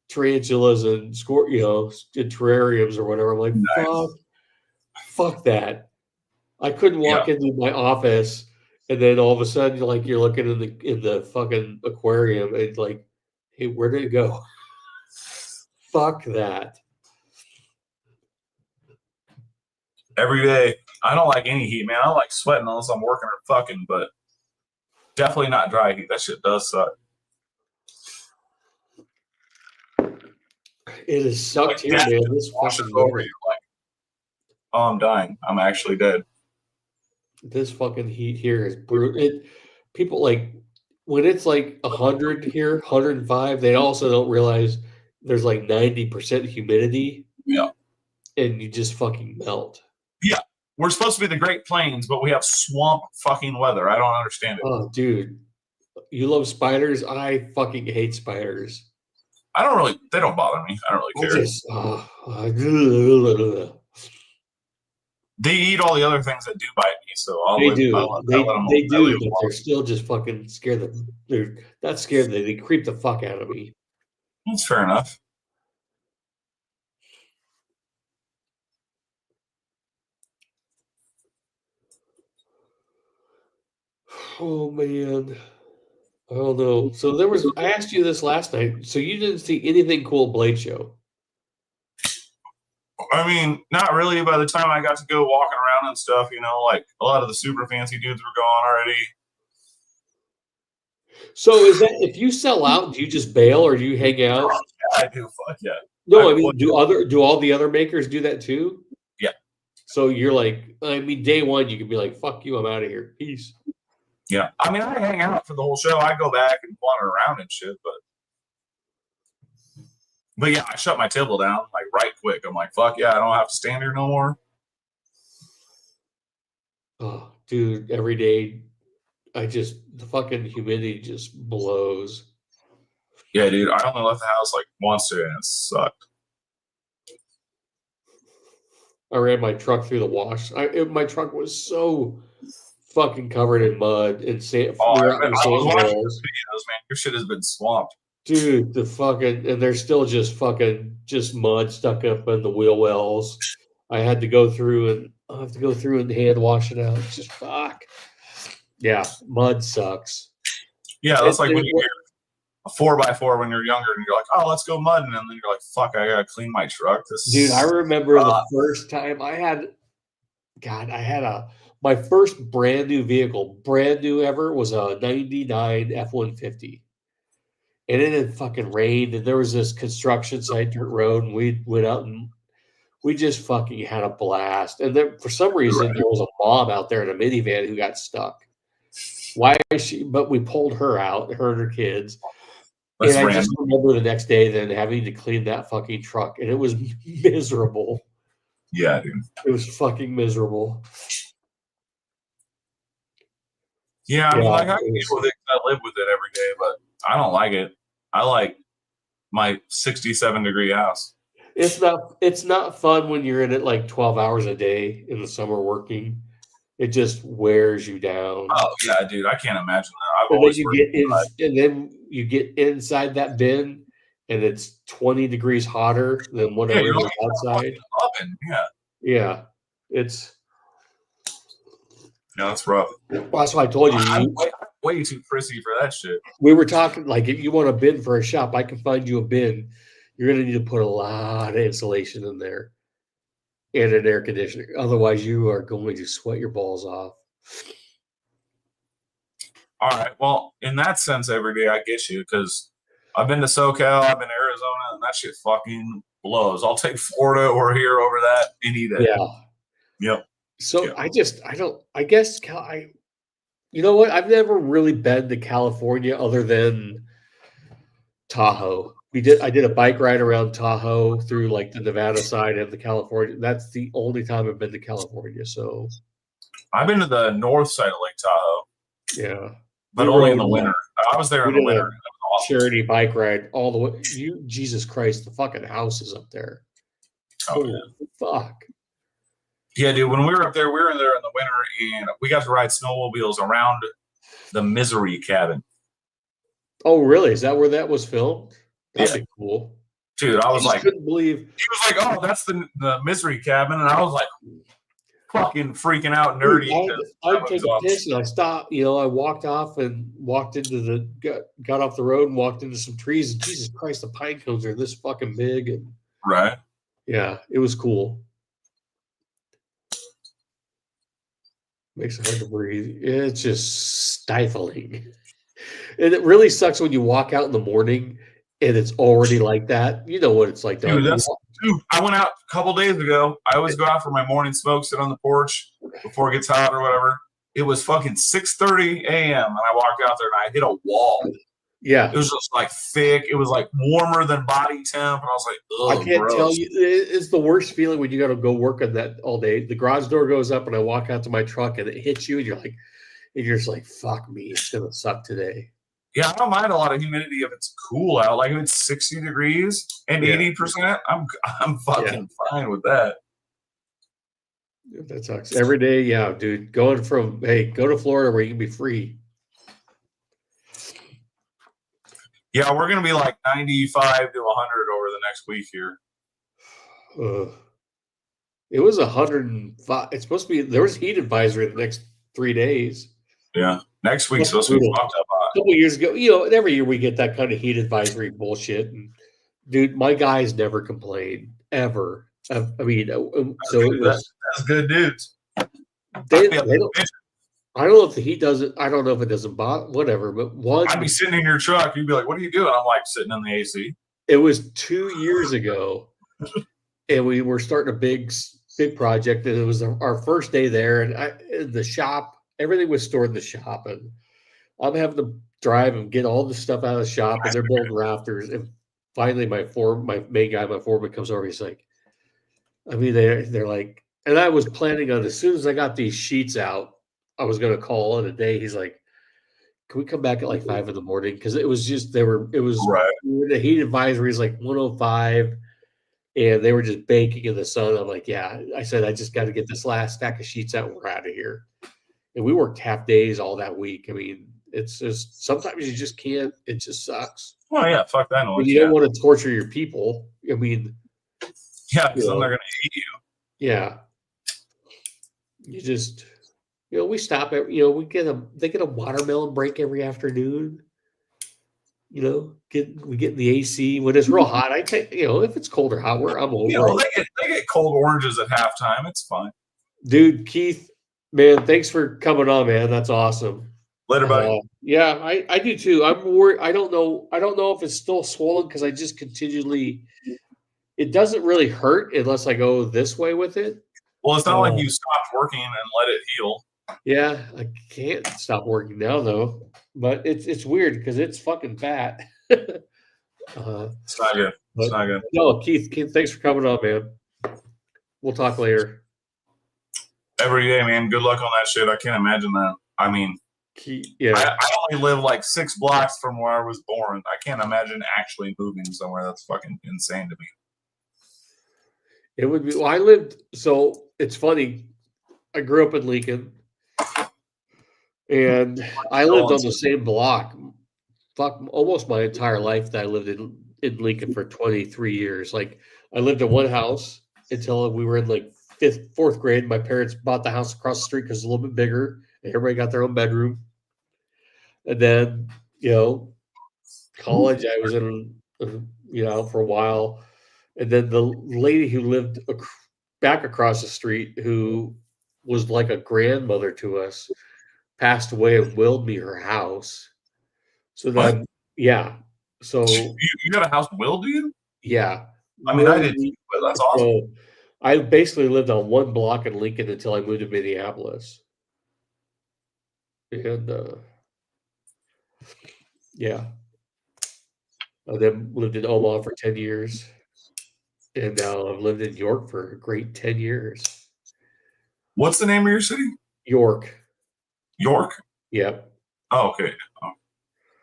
tarantulas and in terrariums or whatever. I'm like, nice. Fuck that. I couldn't walk into my office and then all of a sudden, like you're looking in the fucking aquarium and like, hey, where did it go? Fuck that. Every day. I don't like any heat, man. I don't like sweating unless I'm working or fucking, but definitely not dry heat. That shit does suck. It has sucked here, man. This fucking over you. Like, oh, I'm dying. I'm actually dead. This fucking heat here is brutal. People like when it's like 100 here, 105. They also don't realize there's like 90% humidity. Yeah, and you just fucking melt. Yeah, we're supposed to be the Great Plains, but we have swamp fucking weather. I don't understand it. Oh, dude, you love spiders. I fucking hate spiders. They don't bother me. I don't really care. They eat all the other things that do bite me, so they do, but they're still just fucking scared. They're not scared. They creep the fuck out of me. That's fair enough. Oh man, I don't know. So I asked you this last night. So you didn't see anything cool at Blade Show? I mean, not really. By the time I got to go walking around and stuff, like a lot of the super fancy dudes were gone already. So is that if you sell out, do you just bail or do you hang out? Yeah, I do. Fuck yeah. No, I mean, do all the other makers do that too? Yeah. So you're like, I mean, day one you could be like, "Fuck you, I'm out of here, peace." Yeah, I mean, I hang out for the whole show. I go back and wander around and shit, but yeah, I shut my table down like right quick. I'm like, fuck yeah, I don't have to stand here no more. Oh, dude, every day, the fucking humidity just blows. Yeah, dude, I only left the house like once today and it sucked. I ran my truck through the wash. My truck was so fucking covered in mud and sand. I was watching those videos, man. Your shit has been swamped. Dude, and there's still just mud stuck up in the wheel wells. I have to go through and hand wash it out. It's just fuck. Yeah, mud sucks. Yeah, that's like when you hear a 4x4 when you're younger and you're like, oh, let's go mudding, and then you're like, fuck, I gotta clean my truck. Dude, I remember the first time I had a My first brand new vehicle, brand new ever, was a 99 F-150. And it had fucking rained, and there was this construction site, dirt road, and we went out and we just fucking had a blast. And then for some reason, there was a mom out there in a minivan who got stuck. Why is she? But we pulled her out, her and her kids. That's and I random. just remember the next day then having to clean that fucking truck, and it was miserable. Yeah, dude. It was fucking miserable. Yeah, I mean, like I can deal with it 'cause I live with it every day, but I don't like it. I like my 67-degree house. It's not fun when you're in it like 12 hours a day in the summer working. It just wears you down. Oh yeah, dude, I can't imagine that. I've And always then worked and then you get inside that bin, and it's 20 degrees hotter than whatever you're is like outside. oven. Yeah, Yeah, it's. no, it's rough. Well, that's why I told you. I'm way too prissy for that shit. We were talking like if you want a bin for a shop, I can find you a bin. You're going to need to put a lot of insulation in there and an air conditioner. Otherwise, you are going to sweat your balls off. All right. Well, in that sense, every day I get you because I've been to SoCal, I've been to Arizona, and that shit fucking blows. I'll take Florida or here over that any day. Yeah. Yep. So Yeah. I guess you know what? I've never really been to California other than Tahoe. I did a bike ride around Tahoe through like the Nevada side of the California. That's the only time I've been to California. So I've been to the north side of Lake Tahoe, yeah, but only in the winter. I was there in the winter. And it was awesome. Charity bike ride all the way. Jesus Christ, the fucking house is up there. Oh, yeah. Fuck. Yeah, dude. When we were up there, we were there in the winter, and we got to ride snowmobiles around the Misery Cabin. Oh, really? Is that where that was filmed? That'd be cool. Dude, I was like, couldn't believe. He was like, "Oh, that's the Misery Cabin," and I was like, fucking freaking out, nerdy. I'd take a piss and I stopped. I walked off and walked into got off the road and walked into some trees. And Jesus Christ, the pine cones are this fucking big. And right. Yeah, it was cool. Makes it hard to breathe. It's just stifling. And it really sucks when you walk out in the morning and it's already like that. You know what it's like. Dude, I went out a couple days ago. I always go out for my morning smoke, sit on the porch before it gets hot or whatever. It was fucking 6:30 a.m. and I walked out there and I hit a wall. Yeah. It was just like thick. It was like warmer than body temp. And I was like, ugh, I can't gross. tell you. It's the worst feeling when you got to go work on that all day. The garage door goes up and I walk out to my truck and it hits you and you're just like, fuck me. It's going to suck today. Yeah, I don't mind a lot of humidity if it's cool out. Like if it's 60 degrees and 80%, I'm fucking fine with that. That sucks. Every day, yeah, dude. Going from, hey, go to Florida where you can be free. Yeah, we're going to be like 95 to 100 over the next week here. It was 105. It's supposed to be, there was heat advisory the next 3 days. Yeah. Next week's supposed to be fucked up hot. A couple years ago, and every year we get that kind of heat advisory bullshit. And dude, my guys never complained ever. I mean, so it was. That's good dudes. They don't, I don't know if the heat doesn't. I don't know if it doesn't bother. Whatever, but I'd be sitting in your truck. You'd be like, "What are you doing?" I'm like sitting in the AC. It was 2 years ago, and we were starting a big project, and it was our first day there. And the shop, everything was stored in the shop, and I'm having to drive and get all the stuff out of the shop, and they're building rafters. And finally, my main guy, my foreman, comes over. He's like, I mean, they're like, and I was planning on as soon as I got these sheets out, I was going to call it a day. He's like, can we come back at like 5 in the morning? Because it was just, right. The heat advisory is like 105 and they were just baking in the sun. I'm like, yeah, I said, I just got to get this last stack of sheets out and we're out of here. And we worked half days all that week. I mean, it's just, sometimes you just can't, it just sucks. Well, yeah, fuck that noise. You don't want to torture your people. I mean, yeah, because then they're going to hate you. Yeah. You just, we stop it. They get a watermelon break every afternoon. We get in the AC when it's real hot. I take, if it's cold or hot, I'm over. They get cold oranges at halftime. It's fine. Dude, Keith, Man, thanks for coming on, man. That's awesome. Later, buddy. Yeah, I do too. I'm worried. I don't know if it's still swollen because I just continually. It doesn't really hurt unless I go this way with it. Well, it's not like you stopped working and let it heal. Yeah, I can't stop working now though. But it's weird because it's fucking fat. It's not good. It's not good. No, Keith, thanks for coming on, man. We'll talk later. Every day, man. Good luck on that shit. I can't imagine that. I mean, yeah. I only live like 6 blocks from where I was born. I can't imagine actually moving somewhere. That's fucking insane to me. It would be. Well, I lived. So it's funny. I grew up in Lincoln, and I lived on the same block. Fuck, almost my entire life that I lived in Lincoln for 23 years. Like I lived in one house until we were in like 4th grade. My parents bought the house across the street because it's a little bit bigger, and everybody got their own bedroom. And then, college, I was in, for a while. And then the lady who lived back across the street, who was like a grandmother to us, passed away and willed me her house. So that, yeah. So you got a house willed to you? Yeah. I mean, I did, but that's awesome. So I basically lived on one block in Lincoln until I moved to Minneapolis. And yeah. I then lived in Omaha for 10 years. And now I've lived in York for a great 10 years. What's the name of your city? York. York? Yep. Oh, okay. Oh.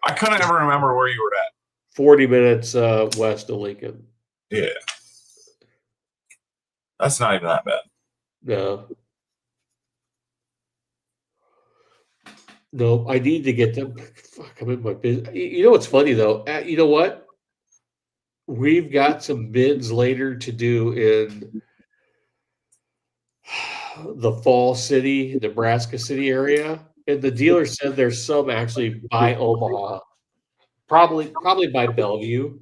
I couldn't ever remember where you were at. 40 minutes west of Lincoln. Yeah. That's not even that bad. No. No, I need to get them. Fuck, I'm in my business. You know what's funny, though? You know what? We've got some bids later to do in the Fall City, Nebraska City area. And the dealer said there's some actually by Omaha. Probably by Bellevue.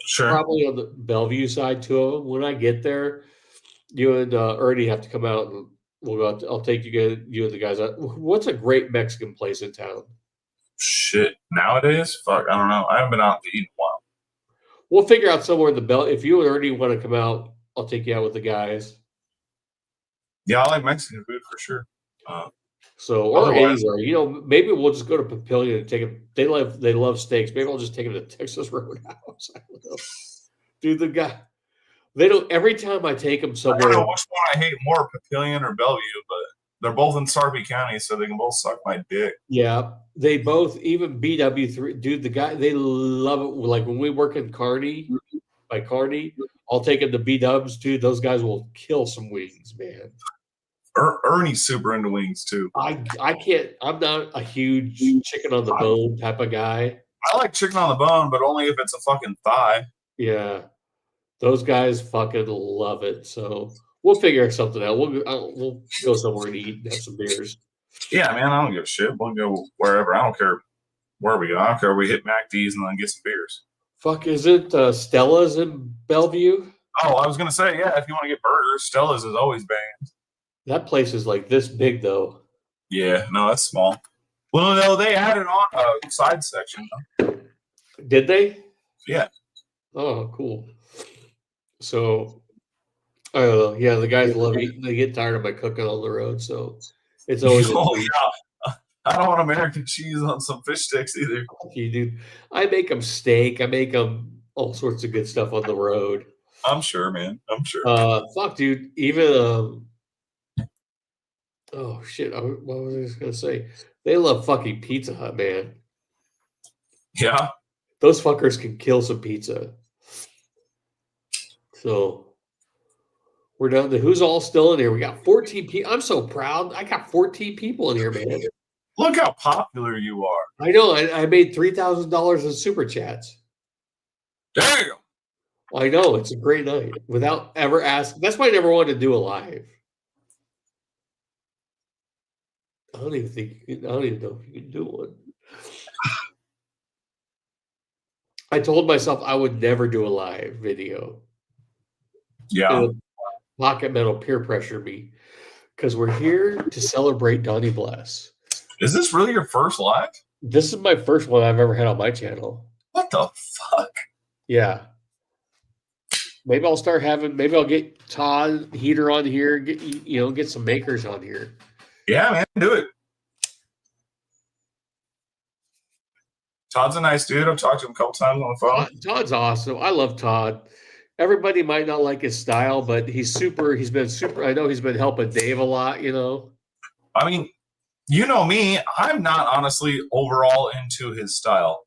Sure. Probably on the Bellevue side, 2 of them. When I get there, you and Ernie have to come out and we'll go out. I'll take you and the guys out. What's a great Mexican place in town? Shit. Nowadays? Fuck, I don't know. I haven't been out to eat in a while. We'll figure out somewhere in the Bell. If you and Ernie want to come out, I'll take you out with the guys. Yeah, I like Mexican food for sure. Or Azar, maybe we'll just go to Papillion and take them. They love steaks. Maybe I'll just take them to Texas Roadhouse. I don't know. Dude, the guy, they don't. Every time I take them somewhere, I don't know which one I hate more, Papillion or Bellevue, but they're both in Sarpy County, so they can both suck my dick. Yeah, they both, even BW3, dude. The guy, they love it. Like when we work in Kearney, by Kearney, I'll take them to B-dubs, dude. Those guys will kill some wings, man. Ernie's super into wings too. I can't. I'm not a huge chicken on the bone type of guy. I like chicken on the bone, but only if it's a fucking thigh. Yeah, those guys fucking love it. So we'll figure something out. We'll go somewhere and eat and have some beers. Yeah, man, I don't give a shit. We'll go wherever. I don't care where we go. I don't care. We hit MacD's and then get some beers. Fuck, is it Stella's in Bellevue? Oh, I was gonna say, yeah. If you want to get burgers, Stella's is always banged. That place is like this big, though. Yeah, no, that's small. Well, no, they added on a side section. Did they? Yeah. Oh, cool. So, I don't know. Yeah, the guys love eating. They get tired of my cooking on the road, so it's always. Yeah. I don't want American cheese on some fish sticks either. You do. I make them steak. I make them all sorts of good stuff on the road. I'm sure, man. I'm sure. Fuck, dude. Even oh shit! What was I just gonna say? They love fucking Pizza Hut, man. Yeah. Those fuckers can kill some pizza. So we're down to who's all still in here. We got 14 people. I'm so proud. I got 14 people in here, man. Look how popular you are. I know. I made $3,000 in super chats. Damn. I know. It's a great night without ever asking. That's why I never wanted to do a live. I don't even know if you can do one. I told myself I would never do a live video. Yeah. Pocket Metal peer pressure me Because we're here to celebrate Donnie Bless. Is this really your first live? This is my first one I've ever had on my channel. What the fuck? Yeah. Maybe I'll start having. Maybe I'll get Todd Heater on here. Get some makers on here. Yeah, man, do it. Todd's a nice dude. I've talked to him a couple times on the phone. Todd's awesome. I love Todd. Everybody might not like his style, but he's super. He's been super. I know he's been helping Dave a lot. I mean, you know me. I'm not honestly overall into his style,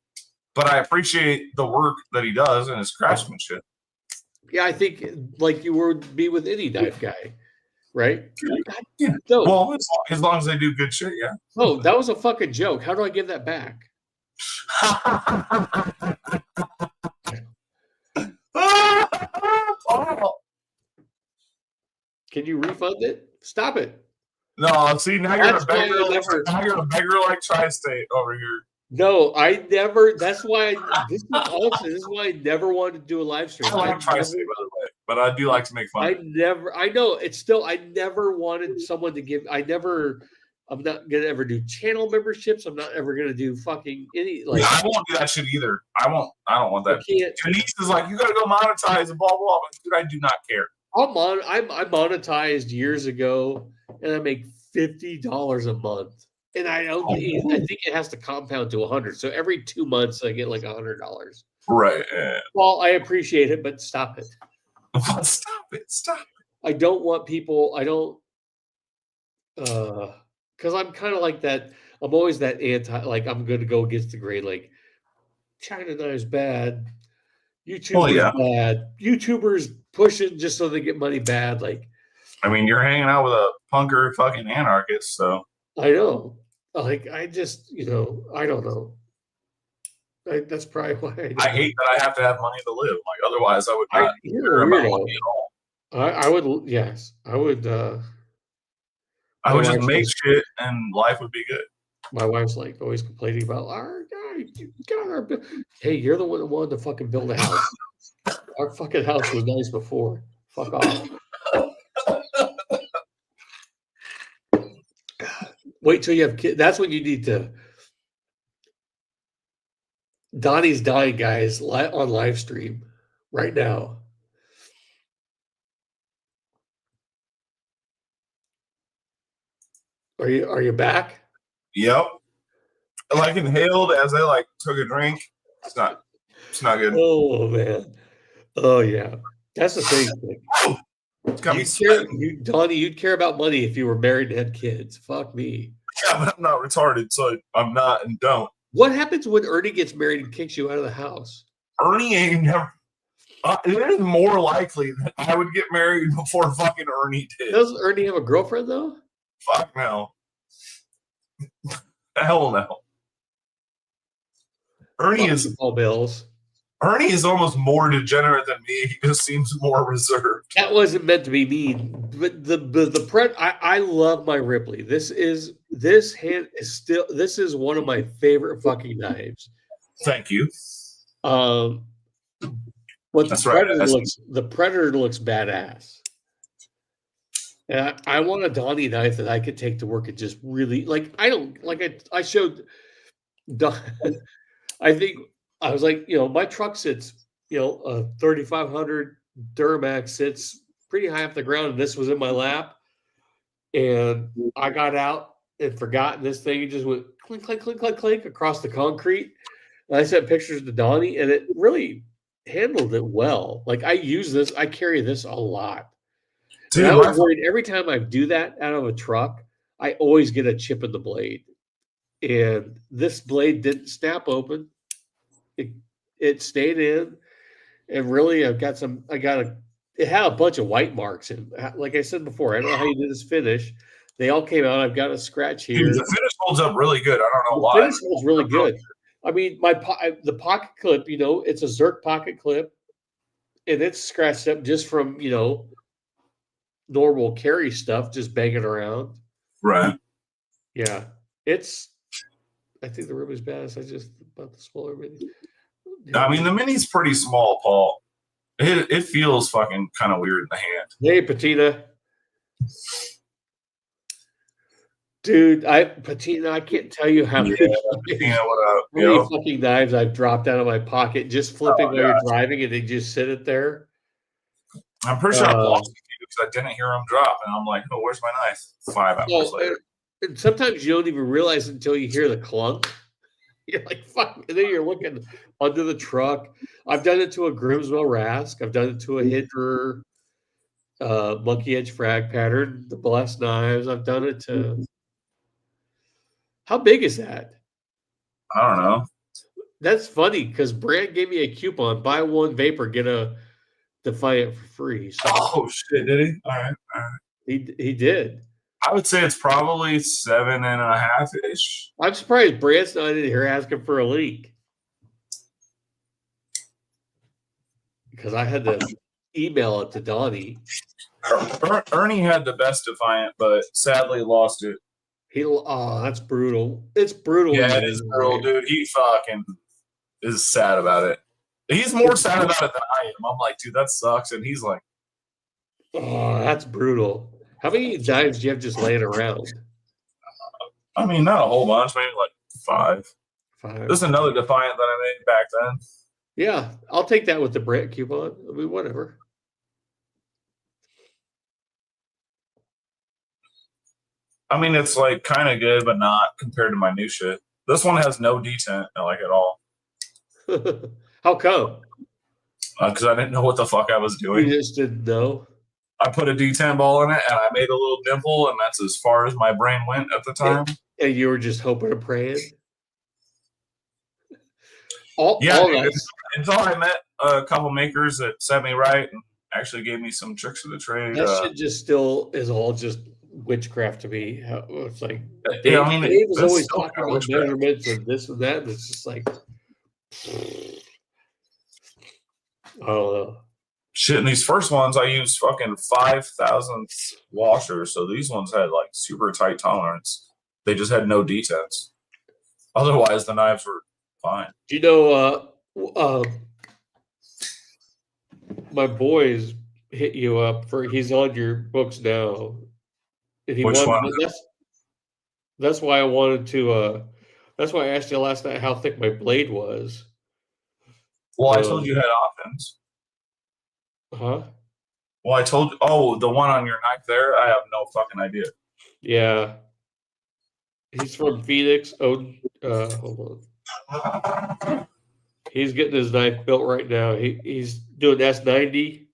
but I appreciate the work that he does and his craftsmanship. Yeah, I think like you would be with any knife guy, right? Yeah. No. Well, as long as they do good shit, yeah. Oh, that was a fucking joke. How do I give that back? Can you refund it? Stop it. No, see, now you're a beggar like Tri-State over here. No, I never. That's why. This is why I never wanted to do a live stream. I like Tri-State, by the way, but I do like to make fun. I know it's still. I never wanted someone to give. I'm not gonna ever do channel memberships. I'm not ever gonna do fucking any. Like, I won't do that shit either. I don't want that. Denise is like, you gotta go monetize and blah blah. But dude, I do not care. I monetized years ago, and I make $50 a month. And I think it has to compound to 100. So every 2 months I get like $100. Right. Well, I appreciate it, but stop it. Stop it. I don't want people. I don't. Because I'm kind of like that. I'm always that anti. Like I'm going to go against the grain. Like China Knives bad. YouTubers bad. YouTubers pushing just so they get money bad. Like. I mean, you're hanging out with a punker fucking anarchist, so. I know. Like, I just, I don't know. That's probably why I hate that I have to have money to live. Like, otherwise, I would not care about money at all. I would, yes. I would. I would just make shit and life would be good. My wife's like always complaining about, hey, you're the one that wanted to fucking build a house. Our fucking house was nice before. Fuck off. Wait till you have kids. That's when you need to. Donnie's dying, guys, on live stream right now. Are you back? Yep. I inhaled as I took a drink. It's not good. Oh man. Oh yeah. That's the thing. It's got me Donnie, you'd care about money if you were married and had kids. Fuck me. Yeah, but I'm not retarded, so I'm not and don't. What happens when Ernie gets married and kicks you out of the house? Ernie ain't never. It is more likely that I would get married before fucking Ernie did. Does Ernie have a girlfriend though? Fuck no. Hell no. Ernie is all bills. Ernie is almost more degenerate than me. He just seems more reserved. That wasn't meant to be mean, but I love my Ripley. This is one of my favorite fucking knives. Thank you. But the Predator looks badass. And I want a Donnie knife that I could take to work and just really I showed Don. I think I was like, my truck sits, a 3500 Duramax sits pretty high off the ground, and this was in my lap. And I got out and forgot this thing. It just went clink, clink, clink, clink, clink across the concrete. And I sent pictures to Donnie, and it really handled it well. Like I carry this a lot. Dude, I was worried every time I do that out of a truck, I always get a chip in the blade. And this blade didn't snap open. It stayed in. And really, it had a bunch of white marks. And like I said before, I don't know how you did this finish. They all came out. I've got a scratch here. Dude, the finish holds up really good. I don't know why. The finish holds really good. I mean, the pocket clip, it's a Zerk pocket clip. And it's scratched up just from, normal carry stuff, just banging around. Right. Yeah. I think the Ruby's badass. I just bought the smaller mini. I mean, the mini's pretty small, Paul. It feels fucking kind of weird in the hand. Hey, Patina. Dude, Patina, I can't tell you how many, Patina, what up? how many fucking knives I've dropped out of my pocket just flipping while you're driving, and they just sit it there. I'm pretty sure I've lost a few because I didn't hear them drop, and I'm like, "Oh, where's my knife?" 5 hours later. And sometimes you don't even realize until you hear the clunk. You're like, "Fuck!" And then you're looking under the truck. I've done it to a Grimswell Rask. I've done it to a Hinderer, Monkey Edge frag pattern, the Blessed knives. I've done it to. How big is that? I don't know. That's funny because Brand gave me a coupon: buy one Vapor, get a Defiant for free. So oh shit! Did he? All right. He did. I would say it's probably 7.5 ish. I'm surprised Brand's not in here asking for a leak because I had to email it to Donnie. Ernie had the best Defiant, but sadly lost it. That's brutal. It's brutal. Yeah, it is brutal, dude. He fucking is sad about it. He's more sad about it than I am. I'm like, dude, that sucks. And he's like, oh, that's brutal. How many knives do you have just laying around? I mean, not a whole bunch, maybe like 5. 5. This is another Defiant that I made back then. Yeah, I'll take that with the Brand coupon. I mean, whatever. I mean, it's like kind of good, but not compared to my new shit. This one has no detent, like at all. How come? Because I didn't know what the fuck I was doing. You just didn't know? I put a detent ball in it, and I made a little dimple, and that's as far as my brain went at the time. And you were just hoping and praying? Until I met a couple makers that set me right and actually gave me some tricks of the trade. That shit just still is all just witchcraft to me. It's like Dave was always talking about measurements and this and that, and it's just like I don't know. Shit, in these first ones, I used fucking 5,000 washers, so these ones had like super tight tolerance. They just had no detents. Otherwise, the knives were fine. Do you know? My boys hit you up for. He's on your books now. And Which one? That's why I wanted to. That's why I asked you last night how thick my blade was. Well, I told you had options. Huh? Well, I told you. Oh, the one on your knife there? I have no fucking idea. Yeah. He's from Phoenix. Hold on. He's getting his knife built right now. He's doing S90.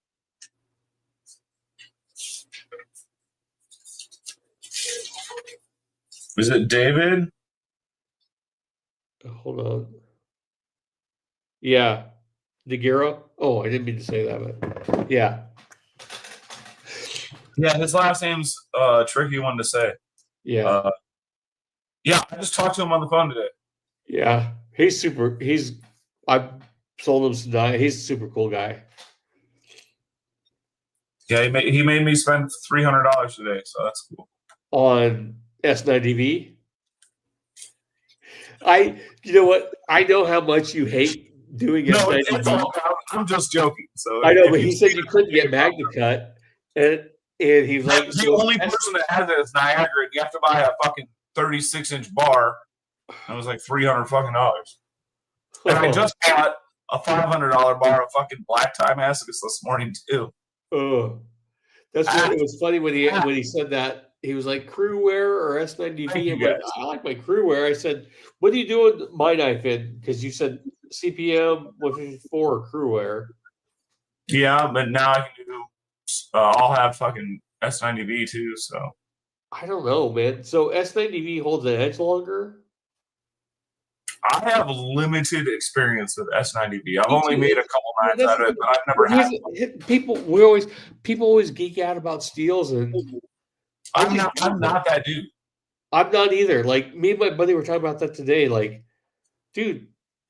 Is it David? Hold on. Yeah. DeGiro? Oh, I didn't mean to say that, but yeah. Yeah, his last name's a tricky one to say. Yeah. Yeah, I just talked to him on the phone today. Yeah. I sold him some knives. He's a super cool guy. Yeah, he made me spend $300 today, so that's cool. On S90V? You know what? I know how much you hate doing S90V. I'm just joking. So I know, but he said you couldn't get MagnaCut, and he's like, the only person that has it is Niagara, and you have to buy a fucking 36-inch bar. It was like $300 fucking dollars. And I just bought a $500 bar of fucking black tie masochist this morning too. Oh, that's what it was funny when he said that. He was like, crew wear or S90V? I'm like, I like my crew wear. I said, what are you doing my knife in? Because you said CPM 154 or crew wear. Yeah, but now I can do, I'll have fucking S90V too, so. I don't know, man. So S90V holds an edge longer? I have limited experience with S90V. I've only made a couple knives out of it, but I've never had one. People always geek out about steels, and I'm not that dude. I'm not either. Like, me and my buddy were talking about that today. Like, dude,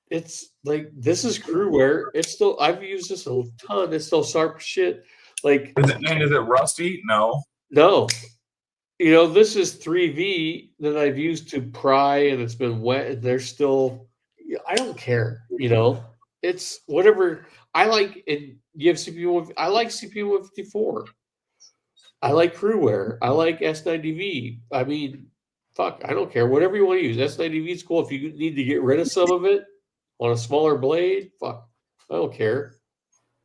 it's like, this is crew wear. It's still, I've used this a ton. It's still sharp shit. Like, is it rusty? No. You know, this is 3V that I've used to pry, and it's been wet, and they're still, I don't care, you know. It's whatever I like. And you have CPM. I like CPM 154. I like crew wear. I like S90V. I mean, Fuck, I don't care. Whatever you want to use. S90V is cool. If you need to get rid of some of it on a smaller blade, fuck, I don't care.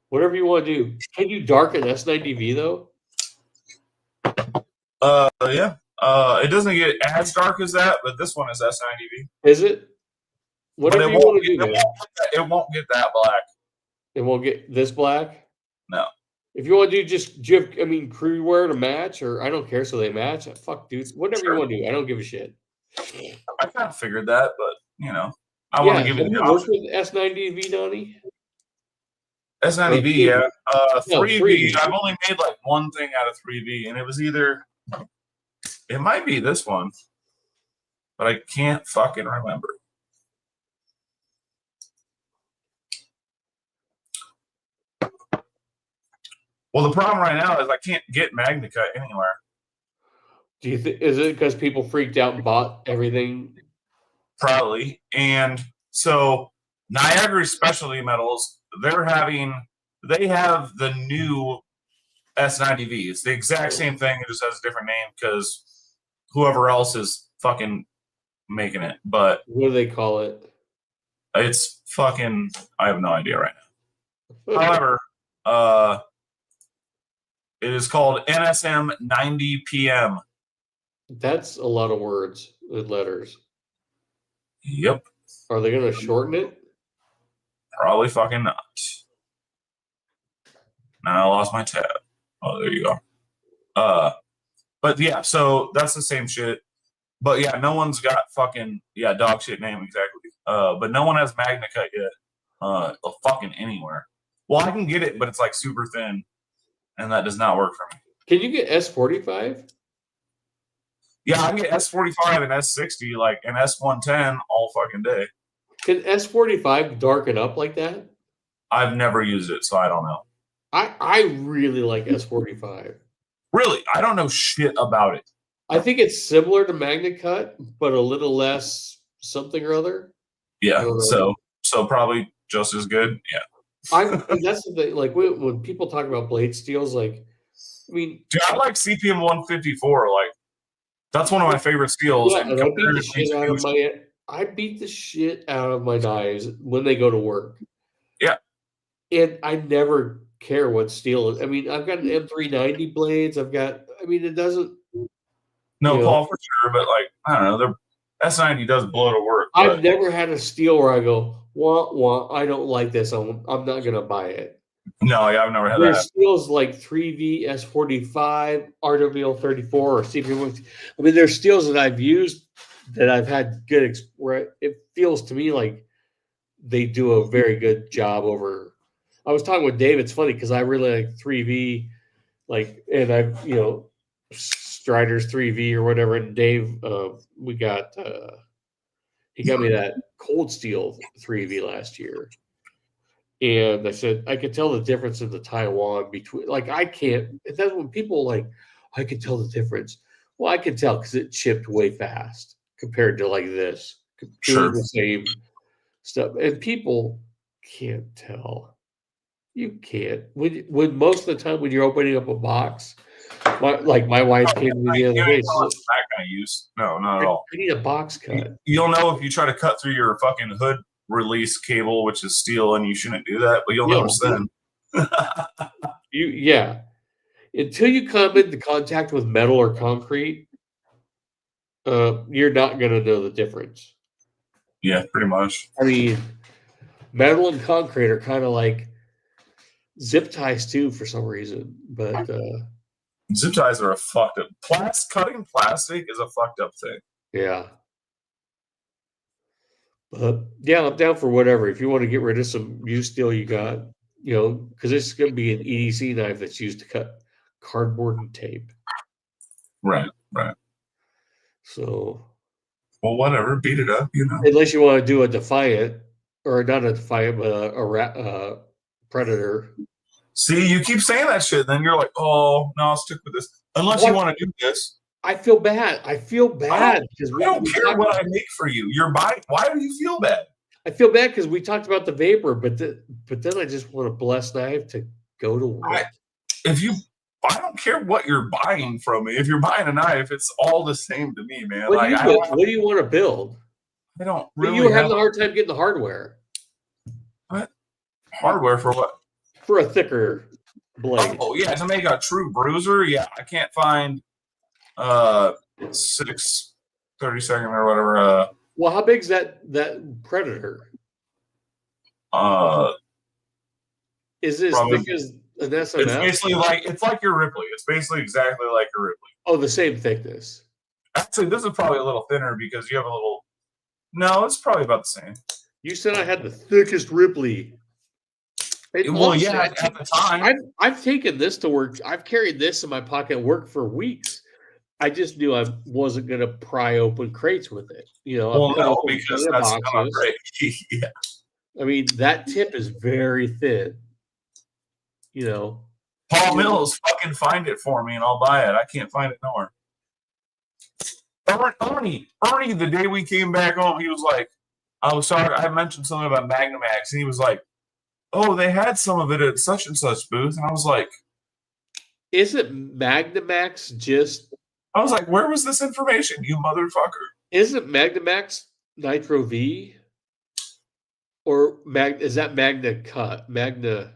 Whatever you want to do. Can you darken S90V though? Yeah. It doesn't get as dark as that, but this one is S90V. Is it? Whatever you want to do, man. It won't get that black. It won't get this black? No. If you want to do just crew wear to match, or I don't care, so they match. Fuck, dude. Whatever you want to do. I don't give a shit. I kind of figured that, but I want to give it the option. With S90V, Donnie? S90V, yeah. 3V. I've only made like one thing out of 3V, and it was it might be this one, but I can't fucking remember. Well, the problem right now is I can't get MagnaCut anywhere. Do you think is it because people freaked out and bought everything? Probably. And so Niagara Specialty Metals, they have the new S90V. It's the exact same thing. It just has a different name because whoever else is fucking making it. But what do they call it? It's fucking, I have no idea right now. However, it is called NSM 90 PM. That's a lot of words with letters. Yep. Are they going to shorten it? Probably fucking not. Now I lost my tab. Oh, there you go. But yeah, so that's the same shit. But yeah, no one's got fucking dog shit name exactly. But no one has MagnaCut yet. Fucking anywhere. Well, I can get it, but it's like super thin, and that does not work for me. Can you get S45? Yeah, I can get S45 and S60, like an S110 all fucking day. Can S45 darken up like that? I've never used it, so I don't know. I really like S45. Really? I don't know shit about it. I think it's similar to MagnaCut, but a little less something or other. Yeah, so probably just as good. Yeah. That's the thing. Like when people talk about blade steels, like, I mean, dude, I like CPM 154. Like, that's one of my favorite steels. Yeah, and I beat the shit out of my knives when they go to work. Yeah, and I never care what steel is. I mean, I've got an M390 blades. It doesn't. No, Paul, for sure. But like, I don't know, the S90 does blow to work. I've never had a steel where I go, wah, I don't like this. I'm not gonna buy it. No, yeah, I've never had There's that. steels like 3V, S45, RWL34, or CP1. I mean, there's steels that I've used that I've had good. Where it feels to me like they do a very good job over. I was talking with Dave. It's funny because I really like 3V, and I've Strider's 3V or whatever. And Dave, he got me that Cold Steel 3V last year. And I said, I could tell the difference in the Taiwan between, I can't, that's when people I can tell the difference. Well, I can tell because it chipped way fast compared to this. Sure. The same stuff. And people can't tell. You can't. When most of the time when you're opening up a box, my wife came to me the other day. That kind of use. No, not at all. I need a box cut. You'll know if you try to cut through your fucking hood release cable, which is steel, and you shouldn't do that, but you'll notice then. Until you come into contact with metal or concrete, you're not going to know the difference. Yeah, pretty much. I mean, metal and concrete are kind of like zip ties too, for some reason. But zip ties are a fucked up. Cutting plastic is a fucked up thing. Yeah. But yeah, I'm down for whatever. If you want to get rid of some used steel you got, because this is going to be an EDC knife that's used to cut cardboard and tape. Right. So. Well, whatever. Beat it up, Unless you want to do a Defiant, or not a Defiant, but a Predator. See, you keep saying that shit, then you're like, oh, no, I'll stick with this. Unless you want to do this. I feel bad. Because I don't care what I make for you. You're buying. Why do you feel bad? I feel bad because we talked about the Vapor, but then I just want a blessed knife to go to work. If you I don't care what you're buying from me. If you're buying a knife, it's all the same to me, man. What do you want to build? I don't But really you were having a hard time getting the hardware. What? Hardware for what? For a thicker blade. Oh, yeah, to make a true bruiser, yeah. I can't find 6/32 or whatever. Well, how big's that Predator? Is it as thick as an SMF? It's basically it's like your Ripley. It's basically exactly like your Ripley. Oh, the same thickness. Actually, this is probably a little thinner because you have a little. No, it's probably about the same. You said I had the thickest Ripley. Yeah, at the time. I've taken this to work. I've carried this in my pocket at work for weeks. I just knew I wasn't going to pry open crates with it. No, because that's not great. Yeah. I mean, that tip is very thin. Paul Mills, fucking find it for me and I'll buy it. I can't find it nowhere. Ernie, the day we came back home, he was like, I was sorry, I mentioned something about Magnamax, and he was like, oh, they had some of it at such and such booth. And I was like, isn't Magnamax just... I was like, where was this information, you motherfucker? Isn't Magnamax Nitro V? Or is that Magna Cut? Magnamax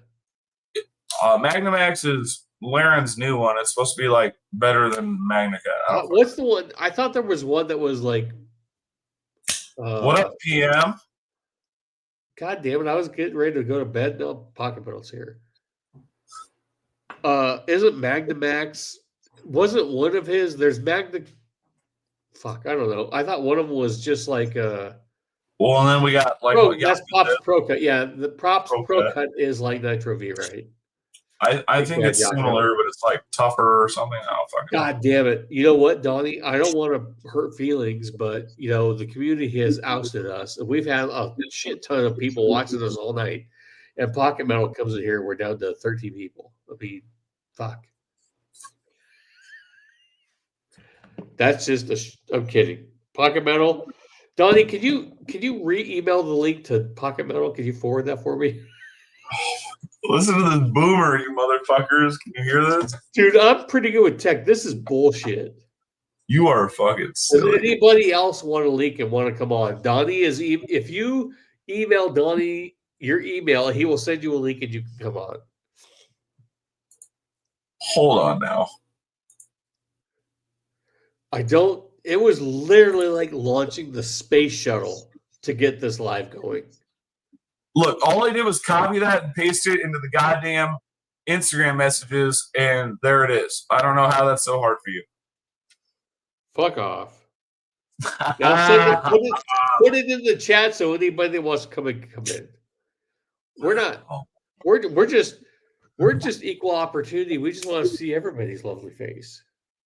is Laren's new one. It's supposed to be like better than Magna Cut. What's the one? I thought there was one that was like... what up, PM? God damn it, I was getting ready to go to bed. No, Pocket Metal's here. Isn't Magnamax... Wasn't one of his... There's Magna... Fuck, I don't know. I thought one of them was just like... Well, and then we got like... that's Props Pro Cut. Yeah, the Props Pro Cut is like Nitro V, right? I think it's similar, but it's like tougher or something. I don't fucking know. God damn it. You know what, Donnie? I don't want to hurt feelings, but, the community has ousted us. And we've had a shit ton of people watching us all night. And Pocket Metal comes in here and we're down to 13 people. I mean, fuck. That's just I'm kidding. Pocket Metal. Donnie, can you re-email the link to Pocket Metal? Can you forward that for me? Listen to this boomer, you motherfuckers. Can you hear this? Dude, I'm pretty good with tech. This is bullshit. You are fucking silly. Does anybody else want to leak and want to come on? Donnie is... If you email Donnie your email, he will send you a link and you can come on. Hold on now. It was literally like launching the space shuttle to get this live going. Look, all I did was copy that and paste it into the goddamn Instagram messages, and there it is. I don't know how that's so hard for you. Fuck off. Now put it in the chat so anybody that wants to come in. We're not. We're just equal opportunity. We just want to see everybody's lovely face.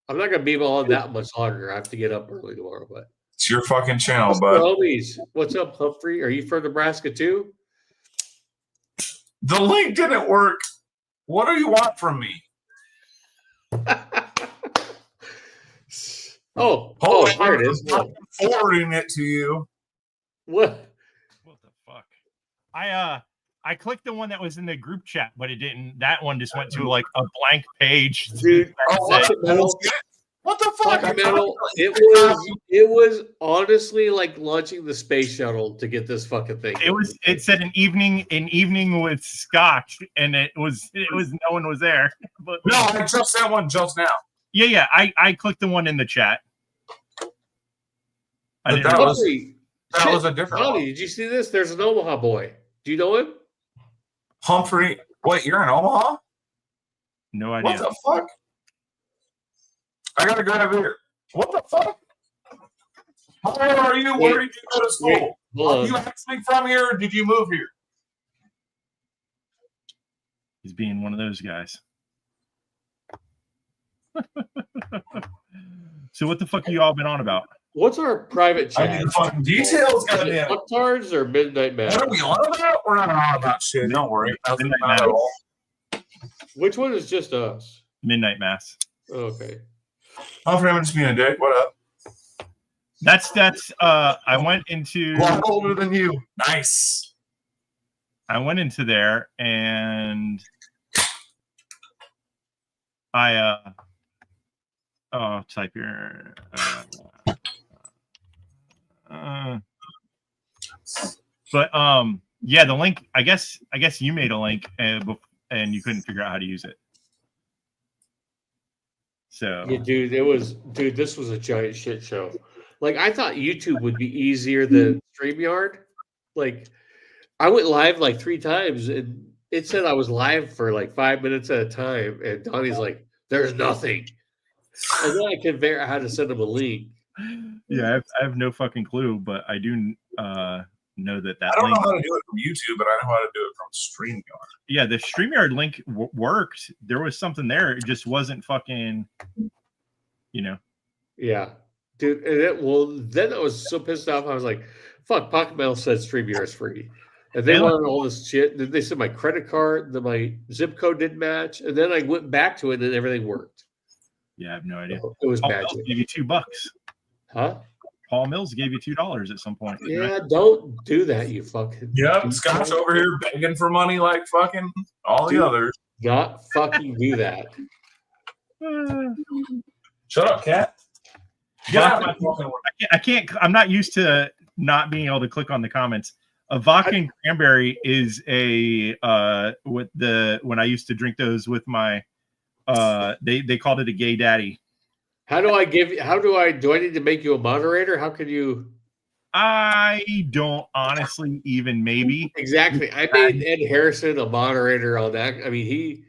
I'm not gonna be on that much longer. I have to get up early tomorrow, but it's your fucking channel, bud. Homies, what's up, Humphrey? Are you from Nebraska too? The link didn't work. What do you want from me? There it is. I'm forwarding it to you. What the fuck? I clicked the one that was in the group chat, but it didn't. That one just went to like a blank page. Dude, what the fuck? It was honestly like launching the space shuttle to get this fucking thing. It said an evening with Scotch, and it was no one was there. But no, I just sent one just now. Yeah. I clicked the one in the chat. That was a different one. Did you see this? There's an Omaha boy. Do you know him? Humphrey. Wait, you're in Omaha? No idea. What the fuck? I gotta grab here. What the fuck? How old are you? Where did you go to school? Are you actually from here or did you move here? He's being one of those guys. So what the fuck have you all been on about? What's our private chat? I need fucking details, goddamn. Fucktards or Midnight Mass? What are we on about? We're not on about shit. Don't worry. Midnight Mass. Which one is just us? Midnight Mass. Okay. Humphrey, I'm just being a dick. What up? That's I went into... A lot older than you. Nice. I went into there and type here. Yeah, the link. I guess you made a link and you couldn't figure out how to use it. So Yeah, dude, this was a giant shit show. Like, I thought YouTube would be easier than StreamYard. Like, I went live like 3 times, and it said I was live for like 5 minutes at a time. And Donnie's like, "There's nothing." And then I can figure out how to send him a link. yeah, I have no fucking clue, but I do know that I don't link. know how to do it from YouTube, but I know how to do it from StreamYard. Yeah, the StreamYard link worked. There was something there. It just wasn't fucking, Yeah, dude. And then I was so pissed off. I was like, "Fuck!" Pocket Metal said StreamYard is free, and they wanted all this shit. Then they said my credit card, my zip code didn't match, and then I went back to it, and everything worked. Yeah, I have no idea. It was Paul magic. Mills gave you $2, Huh? Paul Mills gave you $2 at some point. Yeah, right? don't do that, you fucking. Yep, Scott's over here begging for money like fucking all the others. Not fucking do that. Shut up, cat. Get out of my fucking way. I can't. I'm not used to not being able to click on the comments. A vodka and cranberry is when I used to drink those with my they called it a gay daddy. Do I need to make you a moderator? How can you? I don't honestly even maybe. Exactly. I made Ed Harrison a moderator on that. I mean,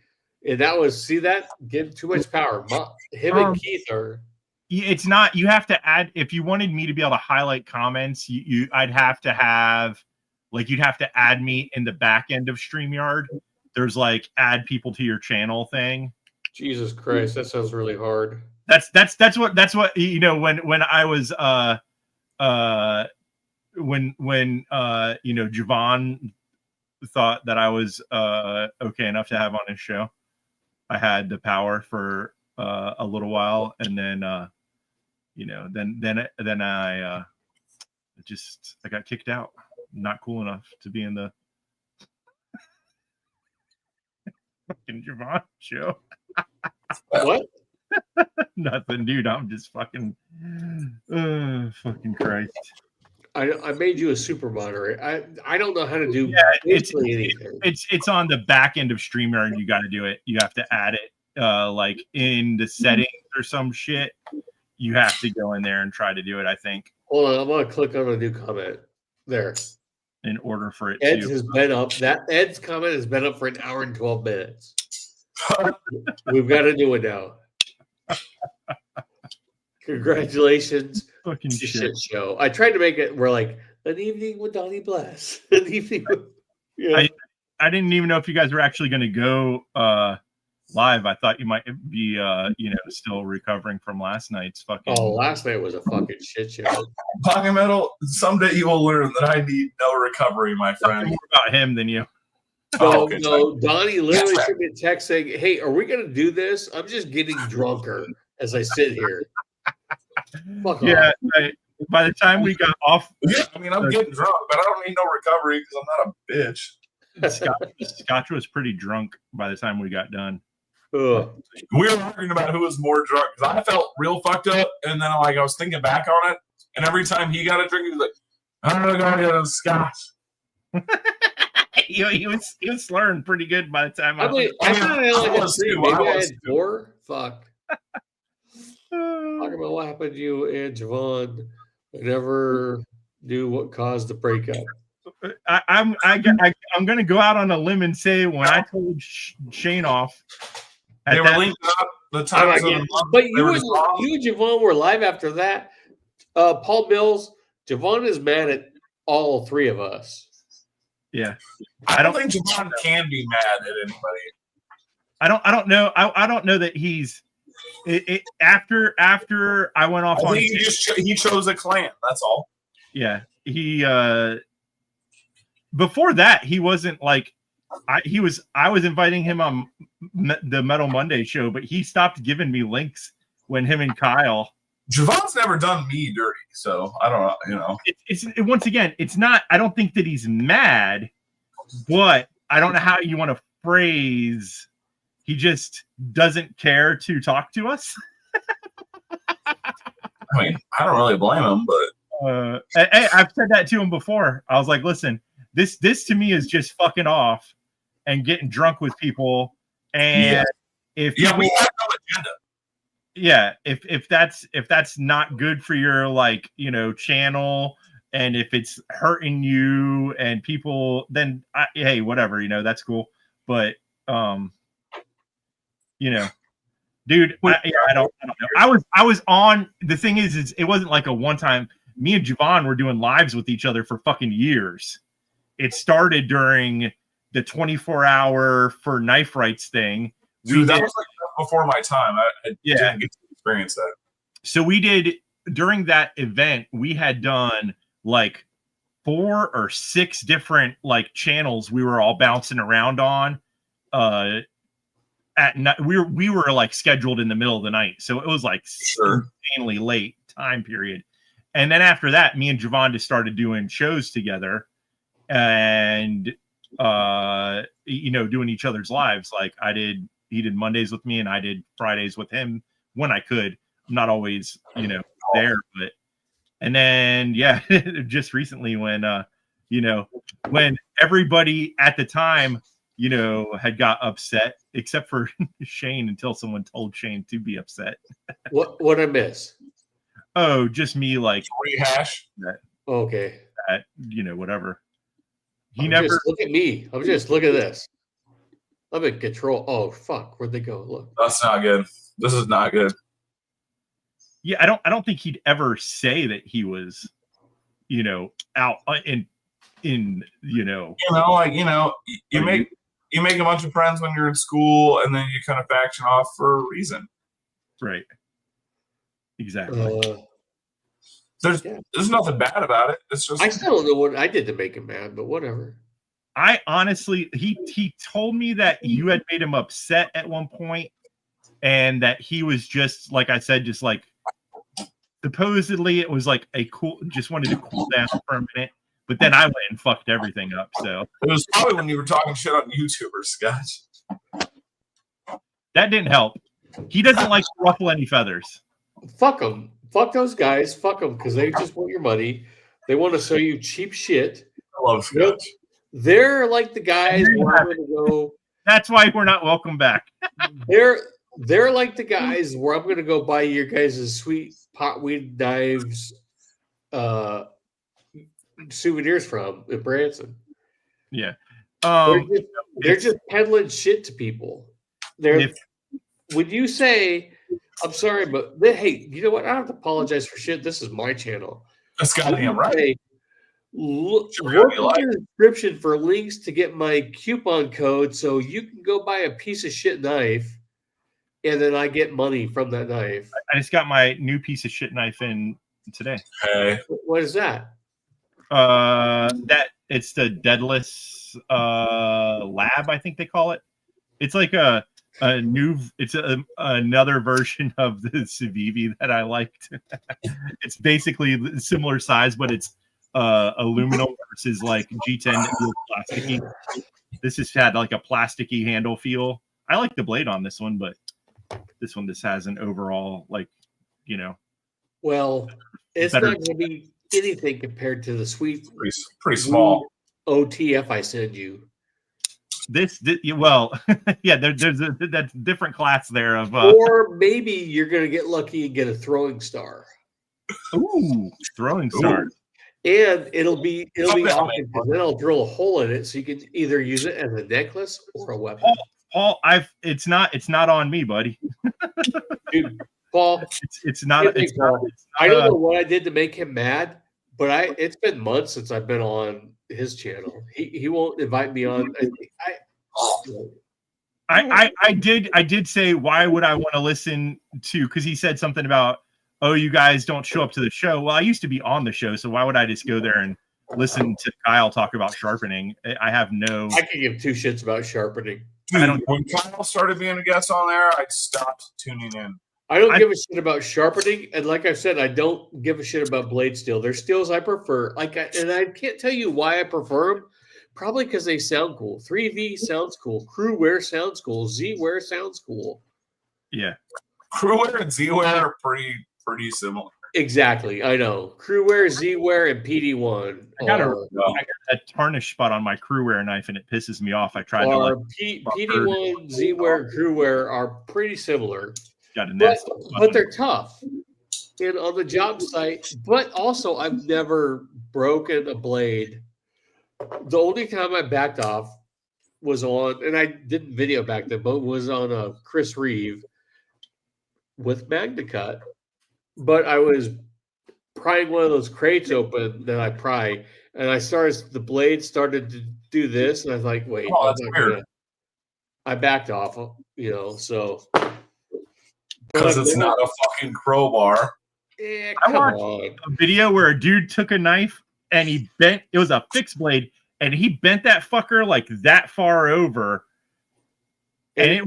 give too much power. Him and Keith are. It's not, you have to add, if you wanted me to be able to highlight comments, I'd have to have, like, you'd have to add me in the back end of StreamYard. There's like add people to your channel thing. Jesus Christ, that sounds really hard. That's what when I was when Javon thought that I was okay enough to have on his show, I had the power for a little while, and then then I got kicked out. Not cool enough to be in the fucking Javon show. What? Nothing, dude. I'm just fucking Christ. I made you a super moderator. I don't know how to do anything. It's on the back end of StreamYard. You got to do it. You have to add it like in the settings or some shit. You have to go in there and try to do it, I think. Hold on, I'm gonna click on a new comment. There. In order for it Ed's has been up. Ed's comment has been up for an hour and 12 minutes. We've got to do it now. Congratulations. Fucking shit show. I tried to make it where like an evening with Donnie Bless. An evening with, yeah. I didn't even know if you guys were actually going to go live. I thought you might be still recovering from last night's fucking. Oh, last night was a fucking shit show. Pocket Metal, someday you will learn that I need no recovery, my friend. More about him than you. No, Donnie literally sent me a text saying, "Hey, are we going to do this? I'm just getting drunker as I sit here." Fuck off. By the time we got off, I mean, I'm getting drunk, but I don't need no recovery because I'm not a bitch. Scotch was pretty drunk by the time we got done. Ugh. We were arguing about who was more drunk because I felt real fucked up, and then I was thinking back on it, and every time he got a drink, he was like, "I'm gonna go get a Scotch." He was slurring pretty good by the time. I thought I only had 3. Maybe I had 4. Fuck. Talking about what happened to you and Javon. I never knew what caused the breakup. I'm going to go out on a limb and say when I told Shane off, they were linked up the times. But you and Javon were live after that. Paul Mills, Javon is mad at all 3 of us. Yeah, I don't think Javon can be mad at anybody. I don't know. I don't know that he's. After I went off on, he chose a clan. That's all. Yeah, he. Before that, he wasn't like. I was inviting him on the Metal Monday show, but he stopped giving me links when him and Kyle. Javon's never done me dirty, so I don't know. It's once again, it's not. I don't think that he's mad, but I don't know how you want to phrase he just doesn't care to talk to us. I mean, I don't really blame him, but I've said that to him before. I was like, listen, this to me is just fucking off and getting drunk with people. And if yeah, people, we have no agenda. yeah, if that's not good for your like, you know, channel, and if it's hurting you and people, then hey, whatever, you know, that's cool. But you know, dude, I don't know. I was on. The thing is it wasn't like a one time. Me and Javon were doing lives with each other for fucking years. It started during the 24-hour for knife rights thing. Dude, that was like before my time. I didn't get to experience that. So we did during that event. We had done like 4 or 6 different like channels. We were all bouncing around on. At night, we were like scheduled in the middle of the night, so it was like insanely late time period. And then after that, me and Javon just started doing shows together, and you know, doing each other's lives. Like he did Mondays with me, and I did Fridays with him when I could. I'm not always, you know, there, but. And then just recently when you know, when everybody at the time, you know, had got upset, except for Shane, until someone told Shane to be upset. What I miss? Oh, just me like rehash. Okay. That, you know, whatever. Look at me. Look at this. I'm in control. Oh fuck, where'd they go? Look. That's not good. This is not good. Yeah, I don't think he'd ever say that he was, you know, out in you know, like, you know, you make a bunch of friends when you're in school, and then you kind of faction off for a reason. Right. Exactly. There's nothing bad about it. It's just I still don't know what I did to make him mad, but whatever. I honestly, he told me that you had made him upset at one point, and that he was just, like I said, just like, supposedly it was like just wanted to cool down for a minute, but then I went and fucked everything up. So it was probably when you were talking shit on YouTubers, Scott. That didn't help. He doesn't like to ruffle any feathers. Fuck them. Fuck those guys. Fuck them, because they just want your money. They want to sell you cheap shit. I love Scott. They're like the guys where I'm gonna go. That's why we're not welcome back. They're like the guys where I'm going to go buy your guys' sweet potweed knives souvenirs from in Branson. Yeah. They're just peddling shit to people. When you say, I'm sorry, but hey, you know what? I don't have to apologize for shit. This is my channel. That's goddamn right. Look in the description for links to get my coupon code so you can go buy a piece of shit knife, and then I get money from that knife. I just got my new piece of shit knife in today. Hey. What is that? That it's the Deadless Lab, I think they call it. It's like another version of the Civivi that I liked. It's basically similar size, but it's aluminum versus like G10 plasticky. This has had like a plasticky handle feel. I like the blade on this one, but this one just has an overall, like, you know. Well, it's not going to be anything compared to the sweet, pretty small OTF I send you. This well, yeah, there's that's different class there of. Or maybe you're going to get lucky and get a throwing star. Ooh, throwing star. And it'll be awesome because then I'll drill a hole in it so you can either use it as a necklace or a weapon. Paul, it's not on me, buddy. Dude, Paul, it's not. I don't know what I did to make him mad, but it's been months since I've been on his channel. He won't invite me on. I did say, why would I want to listen to? Because he said something about, oh, you guys don't show up to the show. Well, I used to be on the show, so why would I just go there and listen to Kyle talk about sharpening? I have no. I can give two shits about sharpening. Dude, when Kyle started being a guest on there, I stopped tuning in. I don't give a shit about sharpening, and like I said, I don't give a shit about blade steel. There's steels I prefer. And I can't tell you why I prefer them, Probably because they sound cool. 3V sounds cool. Crewwear sounds cool. Z-Wear sounds cool. Yeah. Crewwear and Z-Wear are pretty similar. Exactly. I know. Crewwear, Z-Wear, and PD1. I got a tarnish spot on my Crewwear knife, and it pisses me off. I tried to like PD1, Z-Wear, and Crewwear are pretty similar. Got a nasty but they're tough. And on the job site, but also I've never broken a blade. The only time I backed off was on, and I didn't video back then, but was on a Chris Reeve with MagnaCut. But I was prying one of those crates open that I pry, and the blade started to do this, and I was like, wait, that's weird. I backed off, so. Because it's not a fucking crowbar. Yeah, I watched a video where a dude took a knife and he bent, it was a fixed blade, and he bent that fucker like that far over. And it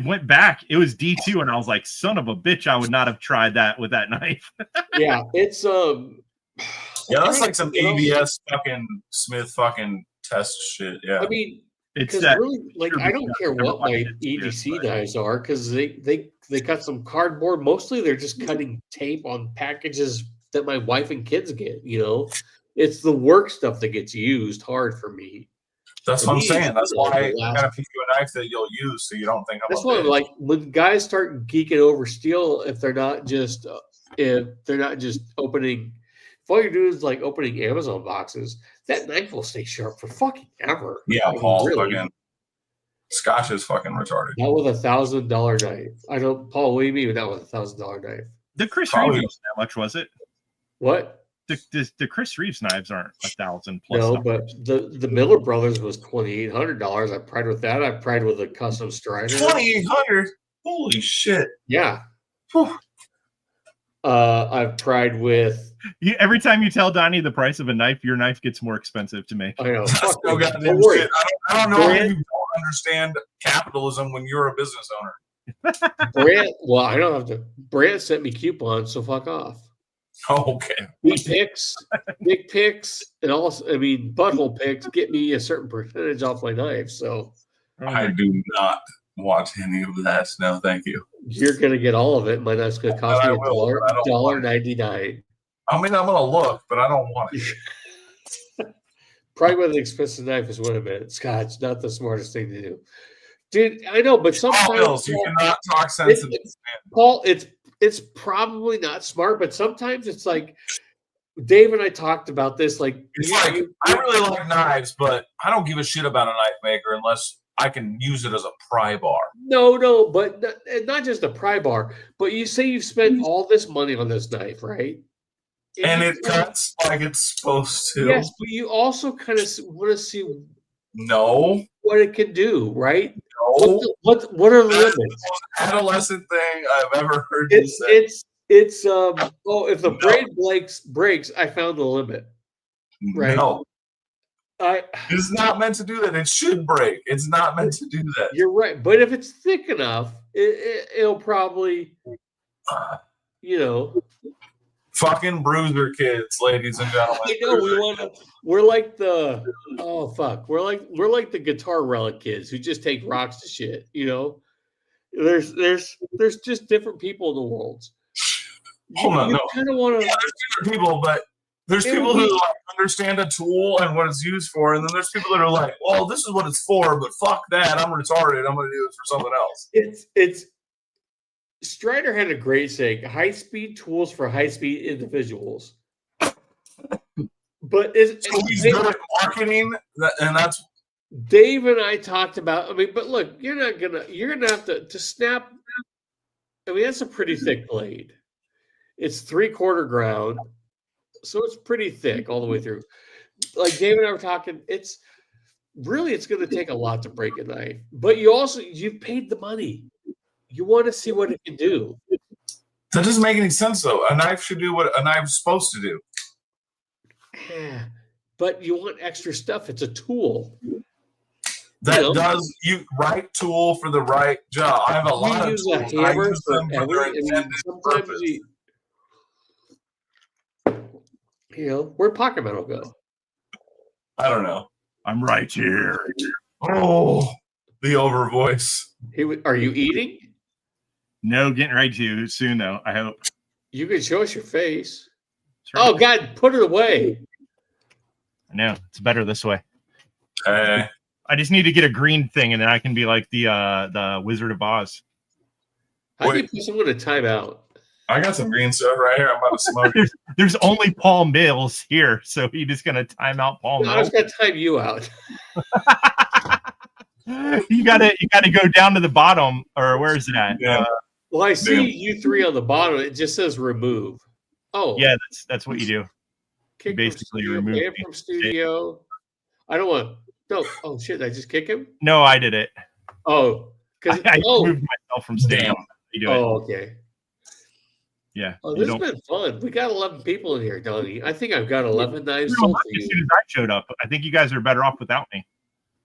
went back. It was D2, and I was like, son of a bitch, I would not have tried that with that knife. Yeah, it's that's like some ABS fucking Smith fucking test shit. Yeah. I mean, it's that really, like, I don't care what my EDC knives are, because they got some cardboard. Mostly they're just cutting tape on packages that my wife and kids get, It's the work stuff that gets used hard for me. That's what I'm saying. That's why I gotta pick you a knife that you'll use, so you don't think I'm. That's why, like, when guys start geeking over steel, if they're not just opening, if all you're doing is like opening Amazon boxes, that knife will stay sharp for fucking ever. Yeah, Paul, fucking Scotch is fucking retarded. Not with $1,000 knife. I don't, Paul. What do you mean not with $1,000 knife? The Chris Reeves, how much was it? What? The Chris Reeves knives aren't $1,000 plus. No, but the Miller Brothers was $2,800. I pried with that. I pried with a custom Strider. $2,800. Holy shit! Yeah. I've tried with. Every time you tell Donnie the price of a knife, your knife gets more expensive to make. I know. Don't worry. I don't know how you don't understand capitalism when you're a business owner. Well, I don't have to. Brant sent me coupons, so fuck off. Oh, okay. Big picks, and also, butthole picks get me a certain percentage off my knife. So I do not want any of that. No, thank you. You're gonna get all of it. My knife's gonna cost me $1.99. I mean, I'm gonna look, but I don't want it. Probably with an expensive knife is what I meant. Scotch, not the smartest thing to do. Dude, I know, but sometimes you cannot talk sense. Paul, it's probably not smart, but sometimes it's like Dave and I talked about this. Like, I really like knives, but I don't give a shit about a knife maker unless I can use it as a pry bar. No, but not just a pry bar. But you say you've spent all this money on this knife, right? And it cuts like it's supposed to. Yes, but you also kind of want to see what it can do, right? No. What are the limits? The most adolescent thing I've ever heard you say. If the braid breaks, I found the limit. Right? No. It's not meant to do that. It should break. It's not meant to do that. You're right. But if it's thick enough, it'll probably, Fucking bruiser kids, ladies and gentlemen. I know we're like the we're like the Guitar Relic kids who just take rocks to shit. There's just different people in the world. Hold on, no. Kind of want to. Yeah, there's different people, but there's people who understand a tool and what it's used for, and then there's people that are like, "Well, this is what it's for," but fuck that, I'm retarded. I'm going to do this for something else. It's. Strider had a great saying: high-speed tools for high-speed individuals. But he's good at marketing, and that's Dave and I talked about. But look, you're gonna have to snap. That's a pretty thick blade. It's 3/4 ground, so it's pretty thick all the way through. Like Dave and I were talking, it's going to take a lot to break a knife. But you've paid the money. You want to see what it can do. That doesn't make any sense, though. A knife should do what a knife's supposed to do. Yeah, but you want extra stuff. It's a tool. Right tool for the right job. I have a lot of tools. A hammer for every. Where'd pocket metal go? I don't know. I'm right here. Oh, the over voice. Are you eating? No, getting ready to soon though. I hope. You can show us your face. That's right. Oh God, put it away. No, it's better this way. Hey. I just need to get a green thing, and then I can be like the Wizard of Oz. How do you put someone to time out? I got some green stuff right here. I'm about to smoke. There's only Paul Mills here, so you're just gonna time out Paul No, I was Mills. gonna time you out. You gotta go down to the bottom, or where is it at? Yeah. Well, I see Damn. you three on the bottom. It just says remove. Oh, Yeah, that's what you do. kick basically from studio, removed ban me. from studio. I don't want. No. Oh shit! Did I just kick him? No, I did it. Oh, because I oh, moved myself from staying. Damn. You do it. oh, okay. Yeah. Oh, you this has don't- been fun. We got 11 people in here, Donnie. I think I've got 11 knives you sold know, for as you. soon as I showed up, I think you guys are better off without me.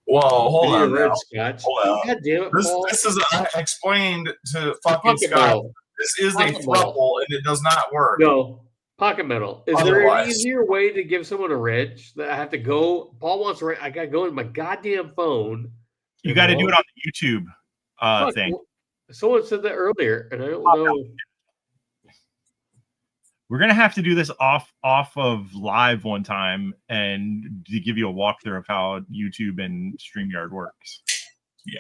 Whoa, hold Give me on a red now. scotch. Hold on. God damn it, Paul. This is I explained to fucking Pocket Scott. metal. This is a Pocket metal. throuple and it does not work. No, pocket metal. Is there an Otherwise- easier way to give someone a wrench that I have to go? Paul wants a wrench. I got to go in my goddamn phone. You got to do it on the YouTube Fuck, thing. Someone said that earlier, and I don't know. We're gonna have to do this off of live one time, and to give you a walkthrough of how YouTube and StreamYard works. Yeah,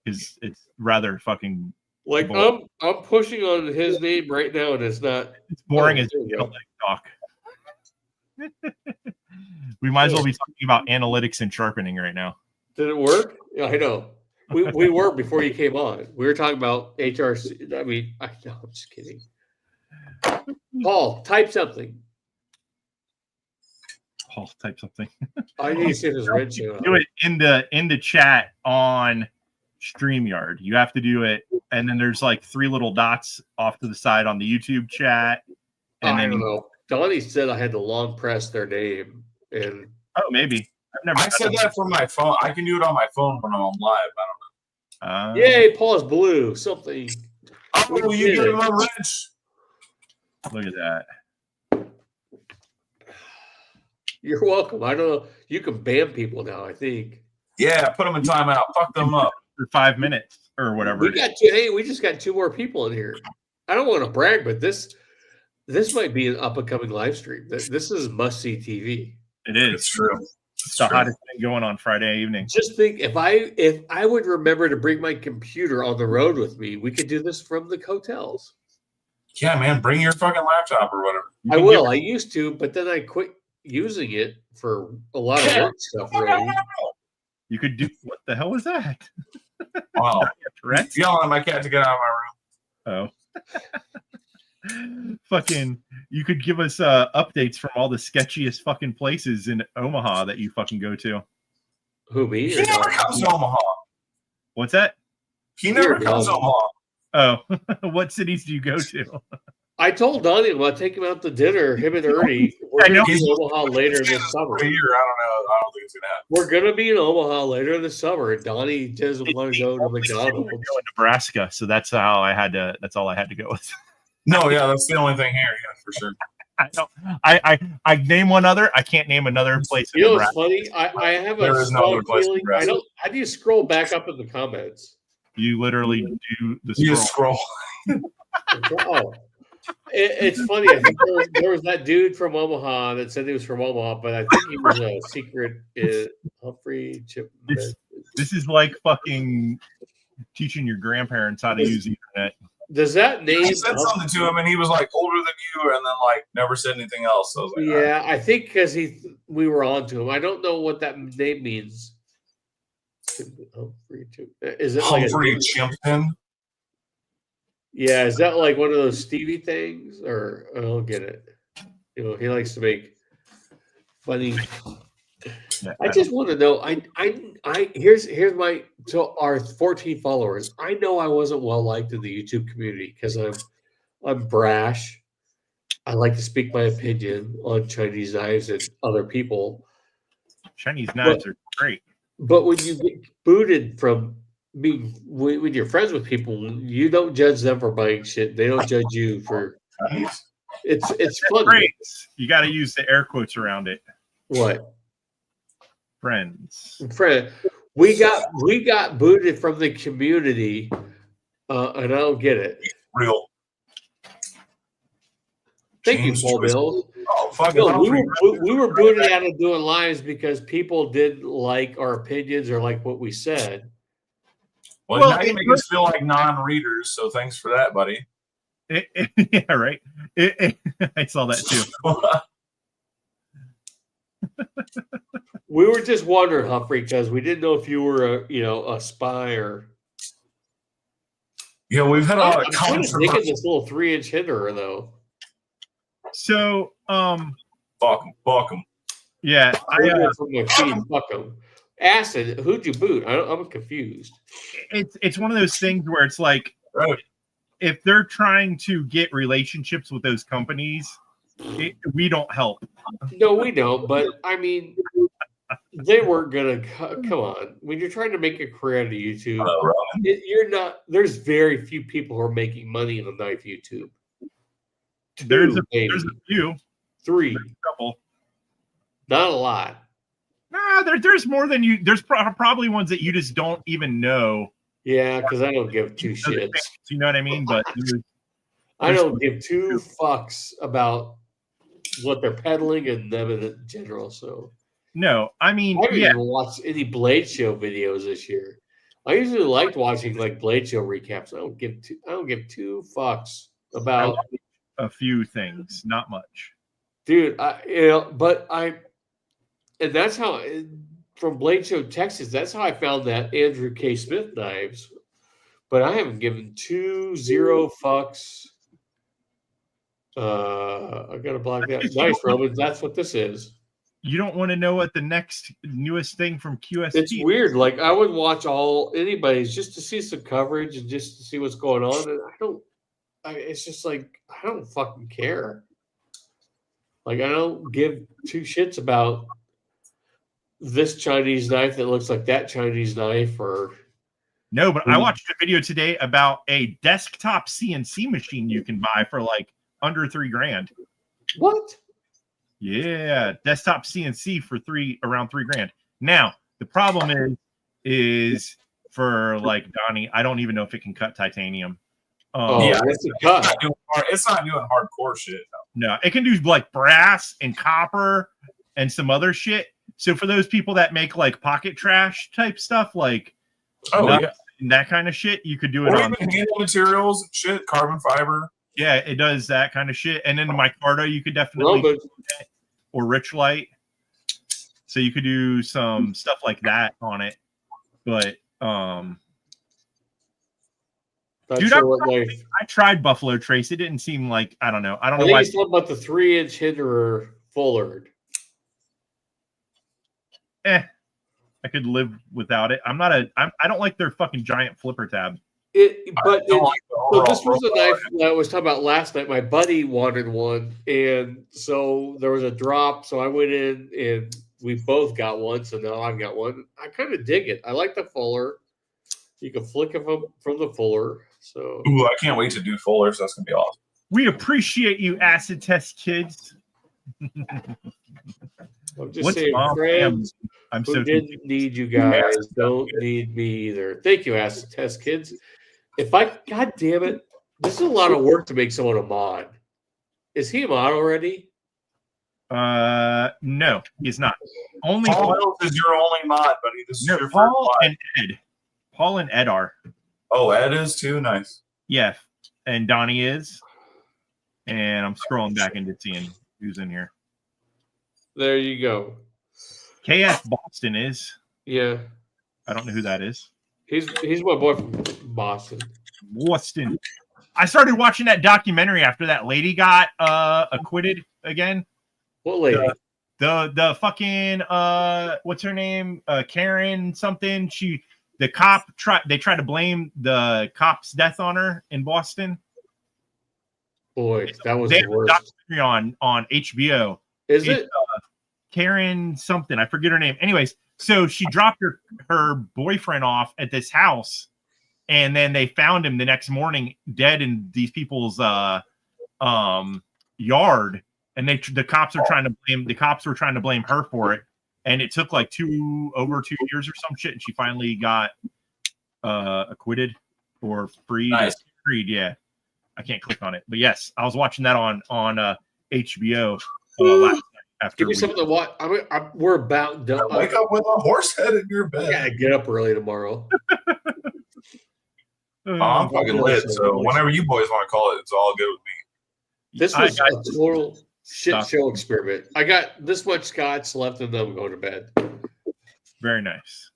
because it's rather fucking Like boring. I'm pushing on his name right now, and it's not. It's boring Oh, as there we you go. don't like talk. We might as well be talking about analytics and sharpening right now. Did it work? Yeah, I know. We were before you came on. We were talking about HRC. I mean, I know. I'm just kidding. Paul, type something. Paul, type something. I need to see if his red showed Do up. it in the chat on StreamYard. You have to do it, and then there's like 3 little dots off to the side on the YouTube chat. And I then don't know. Donnie said I had to long press their name, and oh, maybe I've never. I said that from my phone. I can do it on my phone when I'm on live. I yay, Paul's blue. Something. don't know. Oh, We you did gave it. him a wrench. Look at that. You're welcome. I don't know. You can ban people now. I think Yeah, put them in timeout. Fuck them up. For 5 minutes or whatever. we got two. Hey, we just got 2 more people in here. I don't want to brag, but this might be an up and coming live stream. This is must see TV. It is. It's true. It's the hottest thing going on Friday evening. Just think, if I would remember to bring my computer on the road with me, we could do this from the hotels. Yeah, man. Bring your fucking laptop or whatever. You I can will. get- I used to, but then I quit using it for a lot of work stuff. Really, You could do what the hell was that? Wow. Tourette's? Yelling at my cat to get out of my room. Oh. Fucking, you could give us updates from all the sketchiest fucking places in Omaha that you fucking go to. who me? He or never Donnie? comes to Omaha. What's that? He never You're comes to dumb. Omaha. Oh, what cities do you go to? I told Donnie I'm gonna take him out to dinner. Him and Ernie. We're I gonna know. be in Omaha later this summer. For a year, I don't know. I don't think it's gonna happen. We're gonna be in Omaha later this summer, and Donnie doesn't want to go to Only city we McDonald's. go in Nebraska, so that's how I had to. That's all I had to go with. No, yeah, that's the only thing here. Yeah, for sure. I don't. I name one other. I can't name another place in You know what's Nebraska. funny? I have There a is no strong other place in feeling. I Nebraska. don't. How do you scroll back up in the comments? You literally do the You scroll. just scroll. Oh, it's funny. I think there was that dude from Omaha that said he was from Omaha, but I think he was a secret. Humphrey Chip. This is like fucking teaching your grandparents how to use the internet. Does that name? I said something to him, and he was like older than you, and then like never said anything else. So I was like, all right. Yeah, I think because we were on to him. I don't know what that name means. Humphrey Chip. Is it like Humphrey Chimpton. Yeah, is that like one of those Stevie things, or I don't get it? You know, he likes to make funny. Yeah, I just want to know. Here's my our 14 followers. I know I wasn't well liked in the YouTube community because I'm brash. I like to speak my opinion on Chinese knives and other people. Chinese knives are great. But when you get booted from being when you're friends with people, you don't judge them for buying shit. They don't judge you for. It's funny. Great. You got to use the air quotes around it. What? friends. Fred, we got booted from the community, and I don't get it. Real. Thank you, James Paul Joyce. Mills. Oh, fuck it. No, we were booted out of doing lives because people didn't like our opinions or like what we said. Well, now you make us feel like non-readers, so thanks for that, buddy. Yeah, right. I saw that too. We were just wondering, Humphrey, because we didn't know if you were a spy or. Yeah, we've had a lot of I'm kind of comments. digging this little 3-inch hitter though. So, Fuck them. yeah, From my feed, fuck 'em. Acid, who'd you boot? I'm confused. it's one of those things where it's like, Right. if they're trying to get relationships with those companies, we don't help. No, we don't. But I mean, they weren't gonna. Come on, when you're trying to make a career out of YouTube, you're not. There's very few people who are making money in the knife YouTube. There's a few, 3, a couple. Not a lot. Nah, there's more than you. There's probably ones that you just don't even know. Yeah, because I don't give two shits. You know what I mean? But I don't give 2 fucks about what they're peddling and them in general. So no, I mean, I haven't yeah, even watched any Blade Show videos this year. I usually liked watching like Blade Show recaps. I don't give 2 fucks about a few things, not much. Dude, and that's how from Blade Show Texas. That's how I found that Andrew K. Smith knives. But I haven't given 0 fucks. I gotta block that. Nice, Roman. That's what this is. You don't want to know what the next newest thing from QST. It's weird. Like I would watch anybody's just to see some coverage and just to see what's going on. And it's just like I don't fucking care. Like I don't give 2 shits about this Chinese knife that looks like that Chinese knife or. No, but I watched a video today about a desktop CNC machine you can buy for like under $3,000. What? Yeah, desktop CNC for around $3,000. Now the problem is for like Donnie, I don't even know if it can cut titanium. Yeah, it's not doing hardcore shit. No, it can do like brass and copper and some other shit. So for those people that make like pocket trash type stuff, like that kind of shit, you could do it or on even handle materials and shit, carbon fiber. Yeah, it does that kind of shit. And then the micarta, you could definitely or Richlight. So you could do some stuff like that on it. But dude, I tried Buffalo Trace. It didn't seem like I don't know why. He's talking about the 3-inch hitter Fullard. I could live without it. I don't like their fucking giant flipper tab. So this was a knife that I was talking about last night. My buddy wanted one, and so there was a drop. So I went in, and we both got one. So now I've got one. I kind of dig it. I like the fuller. You can flick it from the fuller. So I can't wait to do fullers. That's gonna be awesome. We appreciate you, acid test kids. I'm just saying, friends who didn't need you guys don't need me either. Thank you, acid test kids. God damn it, this is a lot of work to make someone a mod. Is he a mod already? No, he's not. Only Paul is your only mod, buddy. This is your Paul and Ed. Paul and Ed are. Oh, Ed is too? Nice. Yeah, and Donnie is. And I'm scrolling back into seeing who's in here. There you go. KS Boston is. Yeah. I don't know who that is. He's my boy from Boston. Boston. I started watching that documentary after that lady got acquitted again. What lady? The fucking what's her name? Karen something. They tried to blame the cop's death on her in Boston. Boy, that was the worst. Documentary on HBO. Is it Karen something? I forget her name. Anyways, so she dropped her boyfriend off at this house, and then they found him the next morning dead in these people's yard. And the cops were trying to blame her for it. and it took like over 2 years or some shit, and she finally got acquitted or freed. Nice. Freed, yeah. I can't click on it, but yes, I was watching that on HBO last night. After Give me something to watch. We're about done. Wake up with a horse head in your I bed. gotta get up early tomorrow. I'm fucking lit. So whenever you boys want to call it, it's all good with me. This was a total shit show experiment. I got this much scotch left, and then I'm going to bed. Very nice.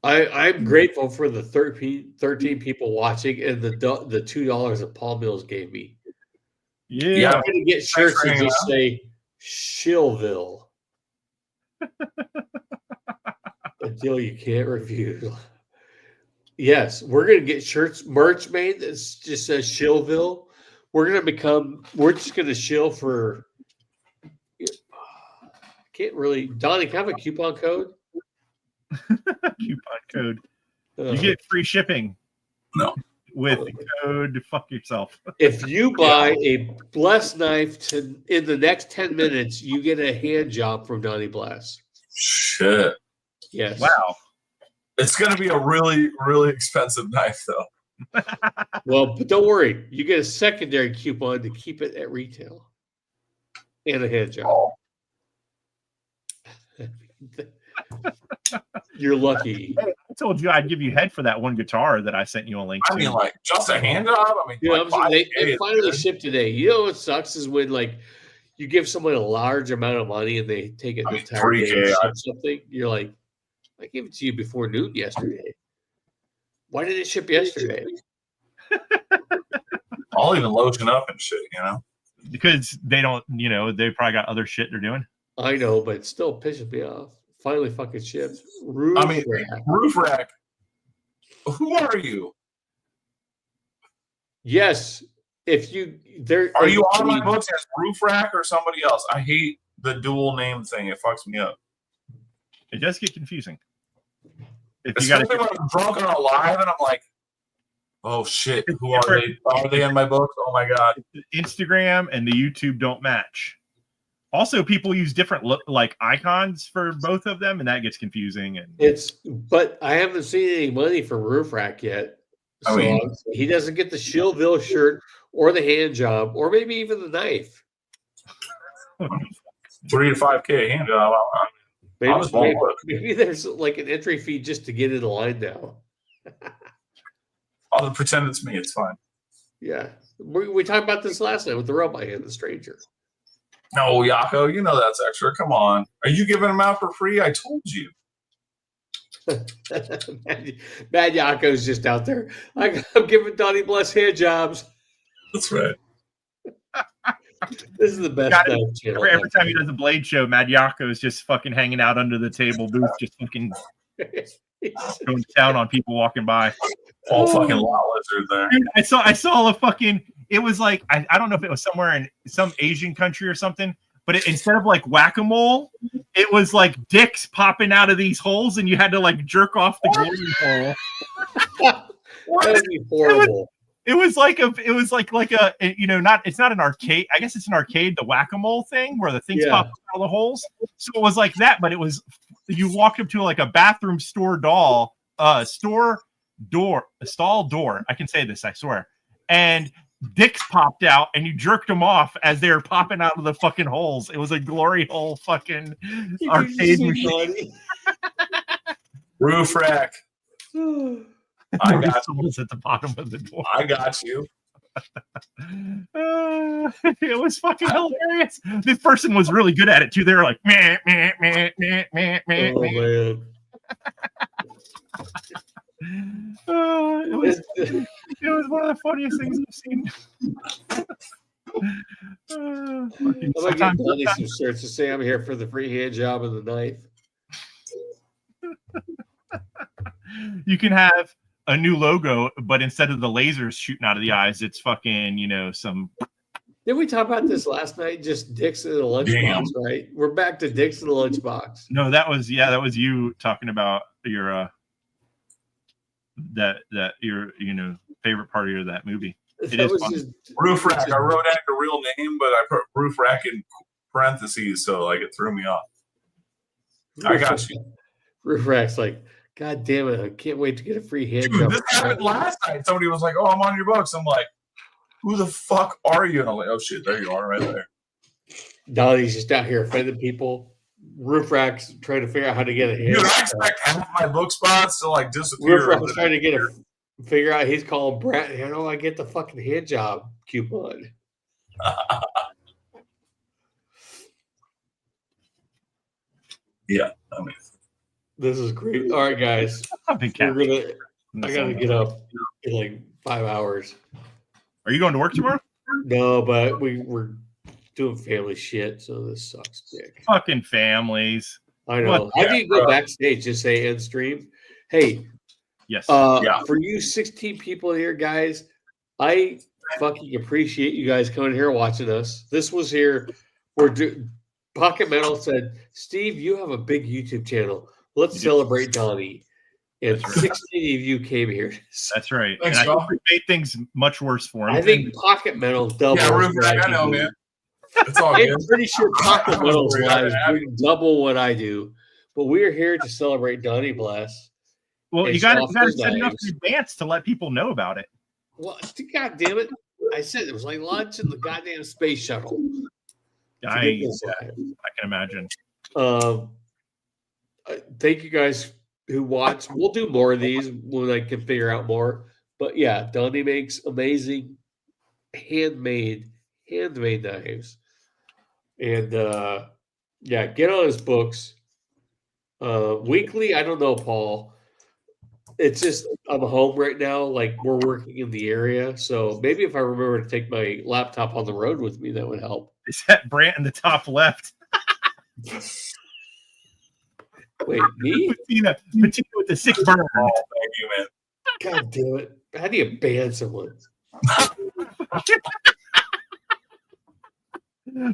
I'm grateful for the 13 people watching and the $2 that Paul Mills gave me. Yeah. I'm going to get shirts that just say Shillville. A deal you can't refuse. Yes, we're going to get merch made that just says Shillville. We're just going to shill for, can't really, Donnie, can I have a coupon code? Coupon code. You get free shipping. No. With the code, fuck yourself. If you buy a Bless knife in the next 10 minutes, you get a hand job from Donnie Bless. Shit. Yes. Wow. It's going to be a really, really expensive knife, though. Well, but don't worry. You get a secondary coupon to keep it at retail. And a hand job. Oh. You're lucky. I told you I'd give you head for that one guitar that I sent you a link to. I mean, like, just a hand job? I mean, You know, like they finally shipped today. You know what sucks is when, like, you give someone a large amount of money and they take it the entire day and ship something. You're like, I gave it to you before noon yesterday. Why did it ship yesterday? I'll even lotion up and shit, you know? Because they don't, they probably got other shit they're doing. I know, but it still pisses me off. Finally fucking shipped. Roof Rack. Who are you? Yes. If you are you on my books as Roof Rack or somebody else? I hate the dual name thing. It fucks me up. It does get confusing. Especially when I'm drunk and alive and I'm like, oh shit, who are they? Are they in my books? Oh my god. Instagram and the YouTube don't match. Also, people use different icons for both of them, and that gets confusing. But I haven't seen any money for Roof Rack yet. So he doesn't get the Shillville shirt or the hand job, or maybe even the knife. 3 to 5K hand job. Maybe there's like an entry fee just to get in the line now. I'll pretend it's me. It's fine. Yeah, we talked about this last night with the robot and the stranger. No, Yako, you know that's extra. Come on. Are you giving them out for free? I told you. Bad Yako's just out there. I'm giving Donnie Bless hand jobs. That's right. This is the best channel. Every time he does a Blade show, Mad Yako is just fucking hanging out under the table booth, just fucking going down on people walking by. All fucking lot lizard there. Dude, I saw a fucking. It was like I don't know if it was somewhere in some Asian country or something, but instead of like whack-a-mole, it was like dicks popping out of these holes, and you had to like jerk off the glory hole. That would be horrible. It was like a it's not an arcade. I guess it's an arcade, the whack-a-mole thing where the things pop out of the holes. So it was like that, but it was you walked up to like a bathroom stall door. I can say this, I swear. And dicks popped out, and you jerked them off as they were popping out of the fucking holes. It was a glory hole fucking arcade machine. Roof Rack. I got you. At the bottom of the door. I got you. It was fucking hilarious. This person was really good at it too. They were like, meh, meh, meh, meh, meh, meh, oh man. It was one of the funniest things I've seen. I'm gonna get Donnie some shirts to say I'm here for the free hand job and the knife. You can have a new logo, but instead of the lasers shooting out of the eyes, it's fucking, some. Did we talk about this last night? Just dicks in the lunchbox, right? We're back to dicks in the lunchbox. No, that was you talking about your that your favorite part of that movie. It is fun. Roof Rack. I wrote out your real name, but I put Roof Rack in parentheses, so like it threw me off. I got you. Riffrack's like, God damn it! I can't wait to get a free hand Dude, job. this happened last night. Somebody was like, "Oh, I'm on your books." I'm like, "Who the fuck are you?" And I'm like, "Oh shit, there you are, right there." Donnie's just out here offending people. Riffrack's trying to figure out how to get a hand. Dude, I expect half my book spots to like disappear. Riffrack's trying to figure out. He's calling Brett. How do I get the fucking hand job coupon? Yeah, I mean, This is great. All right, guys. I gotta get up in like 5 hours. Are you going to work tomorrow? No, but we're doing family shit, so this sucks dick. Fucking families. I know. How do you go backstage? Just say end stream. Hey, yes. For you 16 people here, guys, I fucking appreciate you guys coming here watching us. This was here. Pocket Metal said, Steve, you have a big YouTube channel. Let's celebrate Donnie. And 16 of you came here. That's right. Thanks, and I think we made things much worse for him. I think Pocket Metal double. Yeah, I know, man. It's all good. I'm pretty sure Pocket Metal's lives doing double what I do. But we're here to celebrate Donnie Bless. Well, you got to set it up in advance to let people know about it. Well, God damn it. I said it was like lunch in the goddamn space shuttle. I can imagine. Thank you guys who watched. We'll do more of these when I can figure out more. But yeah, Donnie makes amazing handmade knives. And yeah, get on his books. Weekly, I don't know, Paul. It's just I'm home right now. Like we're working in the area, so maybe if I remember to take my laptop on the road with me, that would help. Is that Brant in the top left? Wait, me? Patina with the 6 burner. Oh, thank you, man. God damn it! How do you ban someone?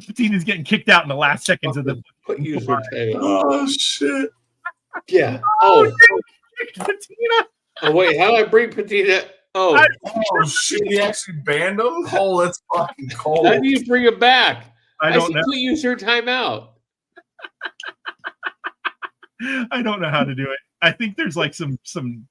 Patina's getting kicked out in the last seconds of the. Put user tag. Oh shit! Yeah. Oh. Patina. Oh wait, how do I bring Patina? Oh shit! He actually banned him. Oh, that's fucking cold. How do you bring him back? I don't know. Put user timeout. I don't know how to do it. I think there's like some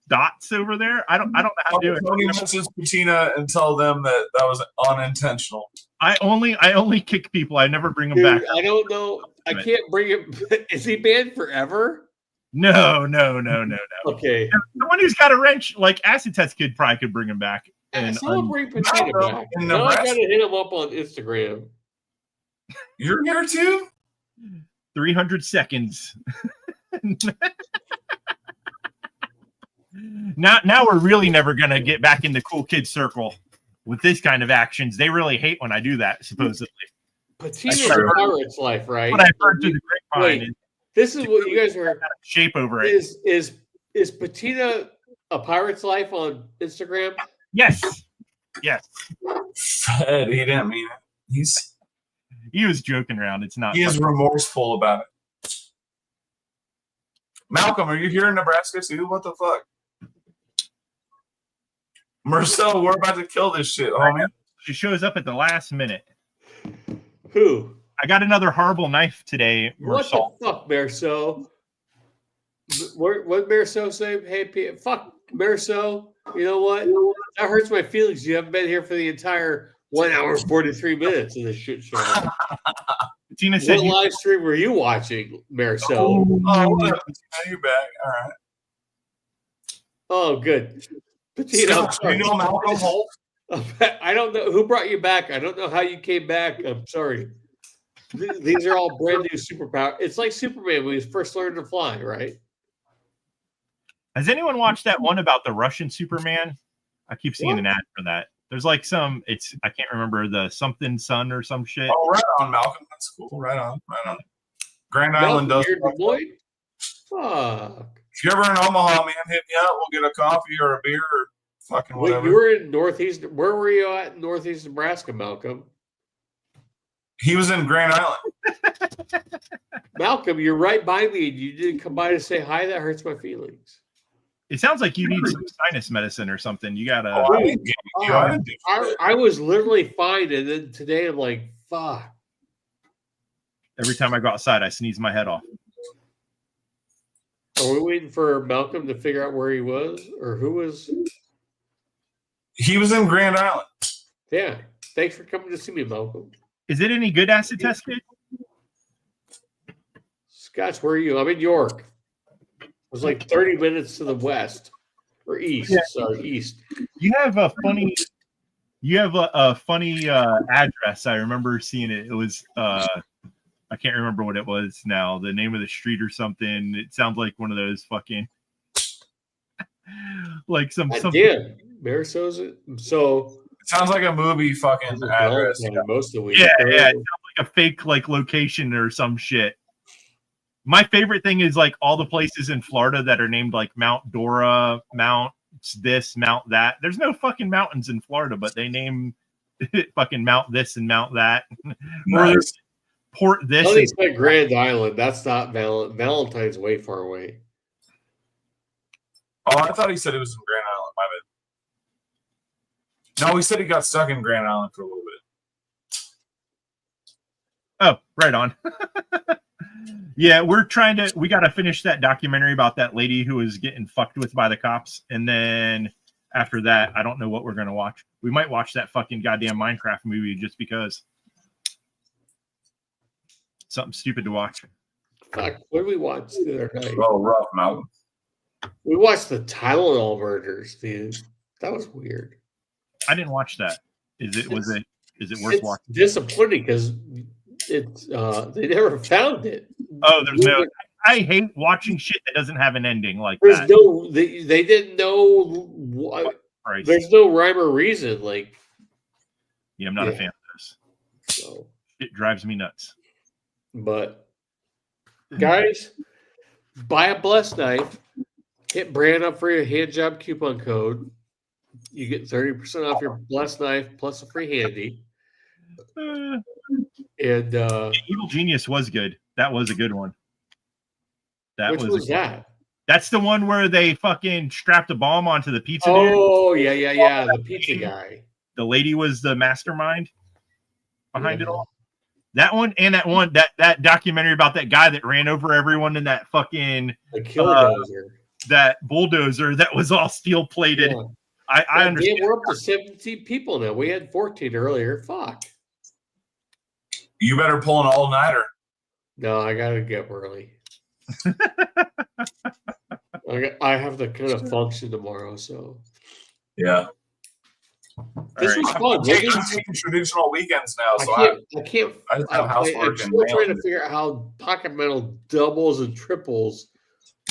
dots over there. I don't know how to do it. Tony message Patina and tell them that was unintentional. I only kick people. I never bring them back. I don't know. I can't bring him. Is he banned forever? No. Okay. The one who's got a wrench, like Acid Test Kid, probably could bring him back. And someone bring Patina back. Now I gotta hit him up on Instagram. You're here too? 300 seconds. Now we're really never gonna get back in the cool kid circle with this kind of actions. They really hate when I do that, supposedly. Patina's a pirate's life, right? What I've heard through the grapevine. This is what you guys are shape over it. Is Patina a pirate's life on Instagram? Yes. Fed, he didn't mean it. He was joking around. It's not. He is remorseful about it. Malcolm, are you here in Nebraska too? What the fuck? Marcel, we're about to kill this shit, homie. She shows up at the last minute. Who? I got another horrible knife today, Marcel. What the fuck, Marceau? What Marceau say? Hey, fuck Marceau. You know what? That hurts my feelings. You haven't been here for the entire 1 hour and 43 minutes of this shit show. Tina said, "What live stream were you watching, Marceau?" Oh, you're back. All right. Oh, good. Patina, you know Malcolm Holt? I don't know who brought you back. I don't know how you came back. I'm sorry. These are all brand new superpower. It's like Superman when he first learned to fly, right? Has anyone watched that one about the Russian Superman? I keep seeing an ad for that. There's like I can't remember the something sun or some shit. Oh, right on, Malcolm. That's cool. Right on. Grand Island does. Fuck. If you're ever in Omaha, man, hit me up. We'll get a coffee or a beer or fucking whatever. Wait, you were in Northeast. Where were you at in Northeast Nebraska, Malcolm? He was in Grand Island. Malcolm, you're right by me. You didn't come by to say hi. That hurts my feelings. It sounds like you need some sinus medicine or something. You gotta. I was literally fine, and then today I'm like, fuck. Every time I go outside, I sneeze my head off. Are we waiting for Malcolm to figure out where he was or who was? He was in Grand Island. Yeah. Thanks for coming to see me, Malcolm. Is it any good, acid test kid? Scotch, where are you? I'm in York. It was like 30 minutes to the west or east. Yeah. Sorry, east. You have a funny address. I remember seeing it. It was I can't remember what it was now. The name of the street or something. It sounds like one of those fucking like some. I did. Marisosa. So It sounds like a movie fucking address. most of the week. Yeah, it sounds like a fake like location or some shit. My favorite thing is like all the places in Florida that are named like Mount Dora, Mount this, Mount that. There's no fucking mountains in Florida, but they name fucking Mount this and Mount that. Nice. Port this. He said Grand Island. That's not Valentine's way far away. Oh, I thought he said it was in Grand Island. My bad. No, he said he got stuck in Grand Island for a little bit. Oh, right on. Yeah, we got to finish that documentary about that lady who was getting fucked with by the cops. And then after that, I don't know what we're going to watch. We might watch that fucking goddamn Minecraft movie just because. Something stupid to watch. Fuck, what did we watch the other night? Oh, rough, Malcolm. We watched the Tylenol murders, dude. That was weird. I didn't watch that. Is it worth It's watching? disappointing because it's they never found it. Oh, there's no. I hate watching shit that doesn't have an ending like There's that. no. They didn't know what. Christ. There's no rhyme or reason. Like, Yeah, I'm not a fan of this. so. It drives me nuts. But guys, buy a Blessed Knife. Hit Brand up for your hand job coupon code. You get 30% off your Blessed Knife plus a free handy. And Evil Genius was good. That was a good one. which was that? That's the one where they fucking strapped a bomb onto the pizza dude. Oh, yeah. The pizza guy. The lady was the mastermind behind it all. That one and that documentary about that guy that ran over everyone in that fucking The Killdozer. that bulldozer that was all steel plated. Yeah. I understand. We're up to 17 people now. We had 14 earlier. Fuck. You better pull an all-nighter. No, I gotta get up early. I have to kind of function tomorrow, so Yeah. this was fun. I'm taking traditional weekends now, so I can't. I just have housework I'm and still trying to mail. figure out how Pocket Metal doubles and triples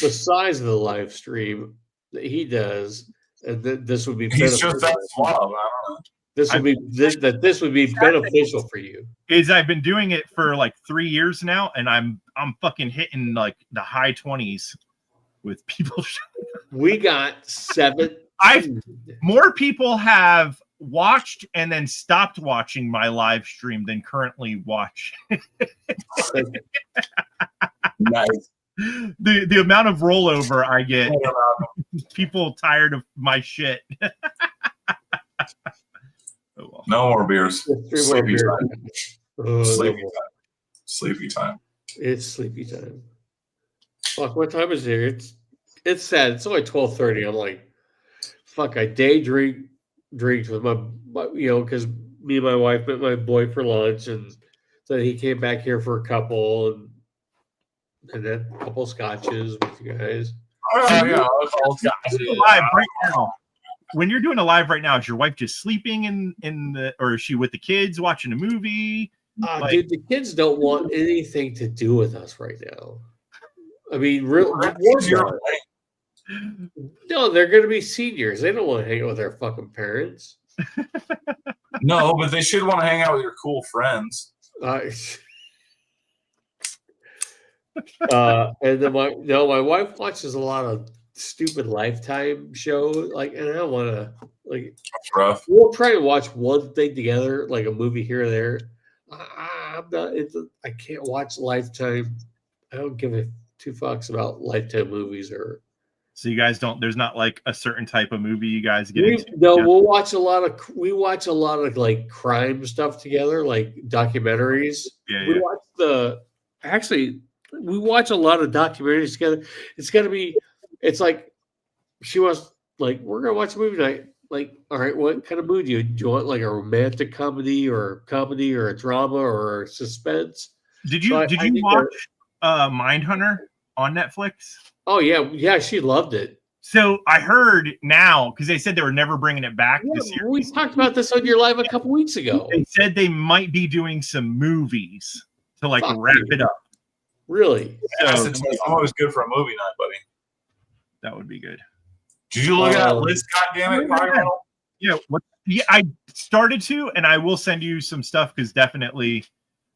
the size of the live stream that he does, and this would be. He's just that beneficial. suave. I don't know. This would be this would be beneficial for you. Is I've been doing it for like 3 years now, and I'm fucking hitting like the high 20s with people. We got 7. More people have watched and then stopped watching my live stream than currently watch. Nice. The amount of rollover I get, people tired of my shit. Oh, well. No more beers. 3 more Sleepy beers. time. Oh, Sleepy no more. time. Sleepy time. It's sleepy time. Fuck, what time is it? It's sad. It's only 12:30. I'm like, fuck. I day drinks with my because me and my wife met my boy for lunch, and so he came back here for a couple, and then a couple scotches with you guys. Oh yeah. Live right now. When you're doing a live right now, is your wife just sleeping or is she with the kids watching a movie? Dude, the kids don't want anything to do with us right now. I mean, no, they're going to be seniors. They don't want to hang out with their fucking parents. No, but they should want to hang out with your cool friends. And then my wife watches a lot of stupid Lifetime show, and I don't want to That's rough. We'll try to watch one thing together, like a movie here or there. I'm not. I can't watch Lifetime. I don't give a 2 fucks about Lifetime movies or. So you guys don't. There's not like a certain type of movie you guys get into. No, we watch a lot of like crime stuff together, like documentaries. Yeah, we watched actually, we watch a lot of documentaries together. It's got to be. It's like she was like, we're gonna watch a movie tonight. Like, all right, what kind of mood do you want? Like a romantic comedy or a drama or a suspense? Did So you I did you think watch Mindhunter on Netflix? Oh yeah, she loved it. So I heard now because they said they were never bringing it back this year. We talked about this on your live a couple weeks ago. They said they might be doing some movies to like Fuck wrap you. it up. Really? So It's always good for a movie night, buddy. that would be good. Did you look at that list? God damn it, Yeah, I started to, and I will send you some stuff because definitely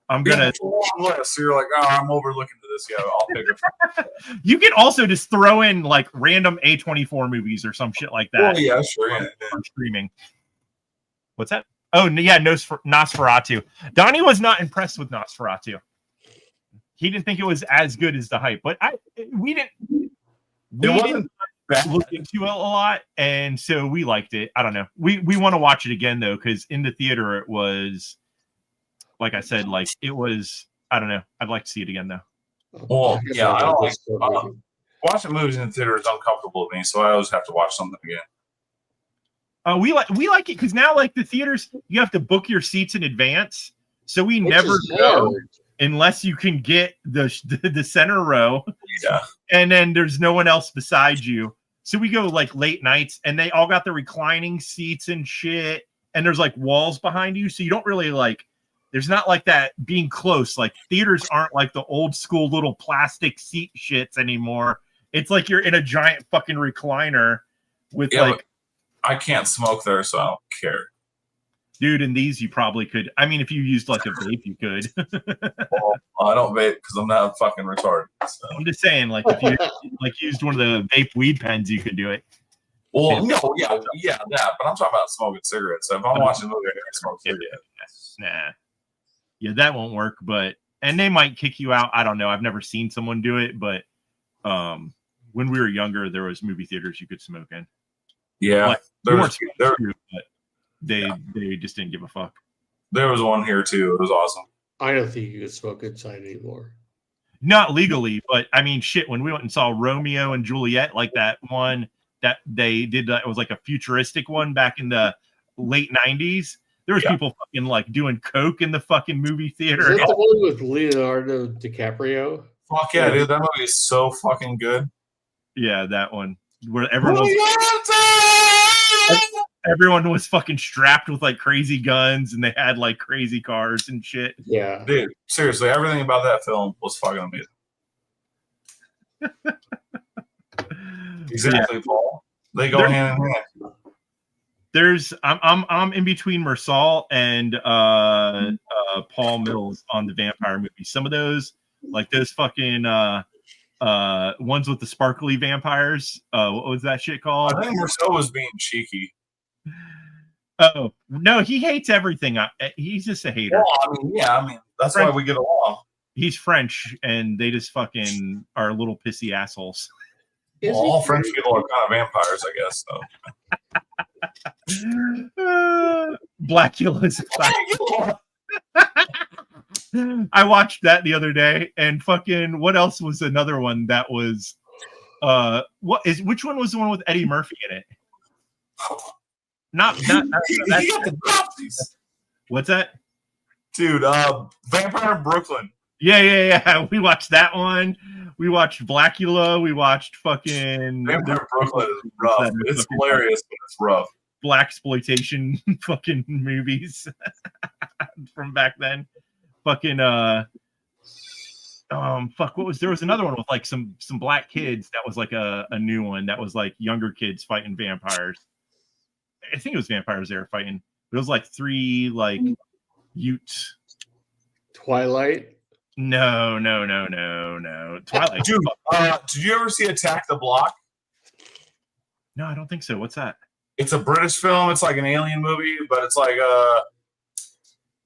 I'm gonna. List. So you're like, oh, I'm overlooking to this. Yeah, I'll pick it. You can also just throw in like random A24 movies or some shit like that. Oh yeah, sure. Yeah. On streaming. What's that? Oh yeah, Nosferatu. Donnie was not impressed with Nosferatu. He didn't think it was as good as the hype, but we didn't look into it a lot, and so we liked it. I don't know. We want to watch it again though, because in the theater it was, like I said, like it was. I don't know. I'd like to see it again though. Well, yeah, I don't like watching movies in the theater is uncomfortable with me, so I always have to watch something again. We like it because now, like the theaters, you have to book your seats in advance, so we never go unless you can get the center row. Yeah, and then there's no one else beside you. So we go like late nights, and they all got the reclining seats and shit, and there's like walls behind you, so you don't really like. There's not like that being close. Like theaters aren't like the old school little plastic seat shits anymore. It's like you're in a giant fucking recliner with like. I can't smoke there, so I don't care. Dude, in these you probably could. I mean, if you used like a vape, you could. Well, I don't vape because I'm not fucking retarded. So. I'm just saying, like if you like used one of the vape weed pens, you could do it. Well, no, yeah, that. But I'm talking about smoking cigarettes. So if I'm watching a movie, I can smoke cigarettes. Nah. Yeah, that won't work, and they might kick you out. I don't know. I've never seen someone do it, but when we were younger, there was movie theaters you could smoke in. Yeah, like, they just didn't give a fuck. There was one here too. It was awesome. I don't think you can smoke inside anymore. Not legally, but I mean, shit. When we went and saw Romeo and Juliet, like that one that they did, it was like a futuristic one back in the late '90s. There was people fucking like doing coke in the fucking movie theater. Is that the one with Leonardo DiCaprio? Fuck yeah, dude! That movie is so fucking good. Yeah, that one where everyone was fucking strapped with like crazy guns, and they had like crazy cars and shit. Yeah, dude. Seriously, everything about that film was fucking amazing. Exactly, Paul. They go hand in hand. I'm in between Mersal and Paul Mills on the vampire movies. Some of those, like those fucking ones with the sparkly vampires. What was that shit called? I think Mersal was being cheeky. Oh no, he hates everything. He's just a hater. Well, I mean, that's French, why we get along. He's French, and they just fucking are little pissy assholes. Well, all French people are kind of vampires, I guess. So. Blackula's I watched that the other day, and fucking what else was another one that was which one was the one with Eddie Murphy in it? Not what's that? Dude, Vampire in Brooklyn. Yeah. We watched that one. We watched Blackula. We watched fucking Vampire in Brooklyn is rough. It's hilarious, but it's rough. Blaxploitation fucking movies from back then. Fucking fuck, there was another one with like some black kids that was like a new one that was like younger kids fighting vampires. I think it was vampires they were fighting. It was like 3 like Utes. Twilight? No. Twilight. Dude, did you ever see Attack the Block? No, I don't think so. What's that? It's a British film. It's like an alien movie, but it's like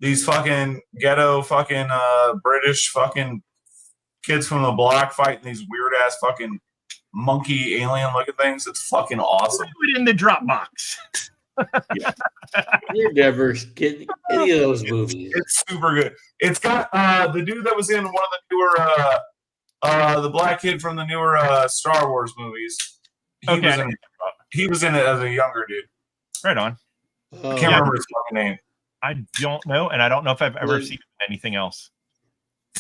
these fucking ghetto fucking British fucking kids from the block fighting these weird ass fucking monkey alien looking things. It's fucking awesome. Put it in the Dropbox. You're never getting any of those movies. It's super good. It's got the dude that was in one of the newer the black kid from the newer Star Wars movies. He was in it as a younger dude. Right on. I can't remember his fucking name. I don't know, and I don't know if I've ever seen anything else.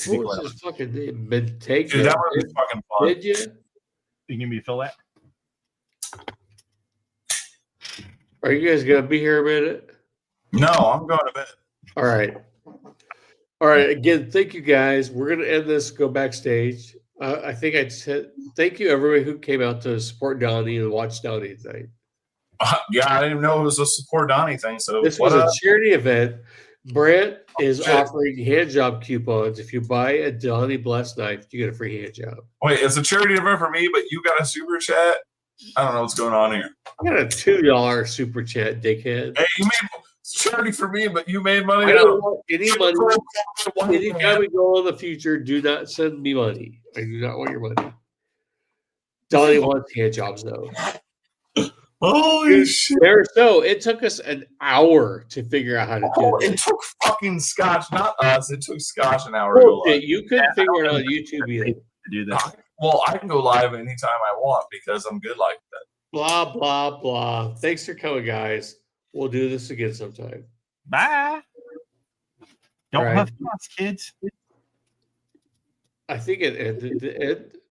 What was his fucking name? Bentayga? Dude, that was fucking fun. Did you? You need me to fill that? Are you guys gonna be here a minute? No, I'm going to bed. All right. All right. Again, thank you guys. We're gonna end this. Go backstage. I think I said thank you everybody who came out to support Donnie and watch Donnie tonight. Yeah, I didn't even know it was a support Donnie thing. So This was a charity event. Brent is offering hand job coupons. If you buy a Donnie Blessed knife, you get a free hand job. Wait, it's a charity event for me, but you got a super chat? I don't know what's going on here. I got a $2 super chat, dickhead. Hey, you made charity for me, but you made money. I don't want any money. Anytime we go in the future, do not send me money. I do not want your money. Donnie wants hand jobs though. Holy shit. It took us an hour to figure out how to do it. It took fucking Scotch, not us. It took Scotch an hour to go live. You couldn't figure it out on YouTube either. To do this. Well, I can go live anytime I want because I'm good like that. Blah, blah, blah. Thanks for coming, guys. We'll do this again sometime. Bye. Don't All right. have fun, kids. I think it ended.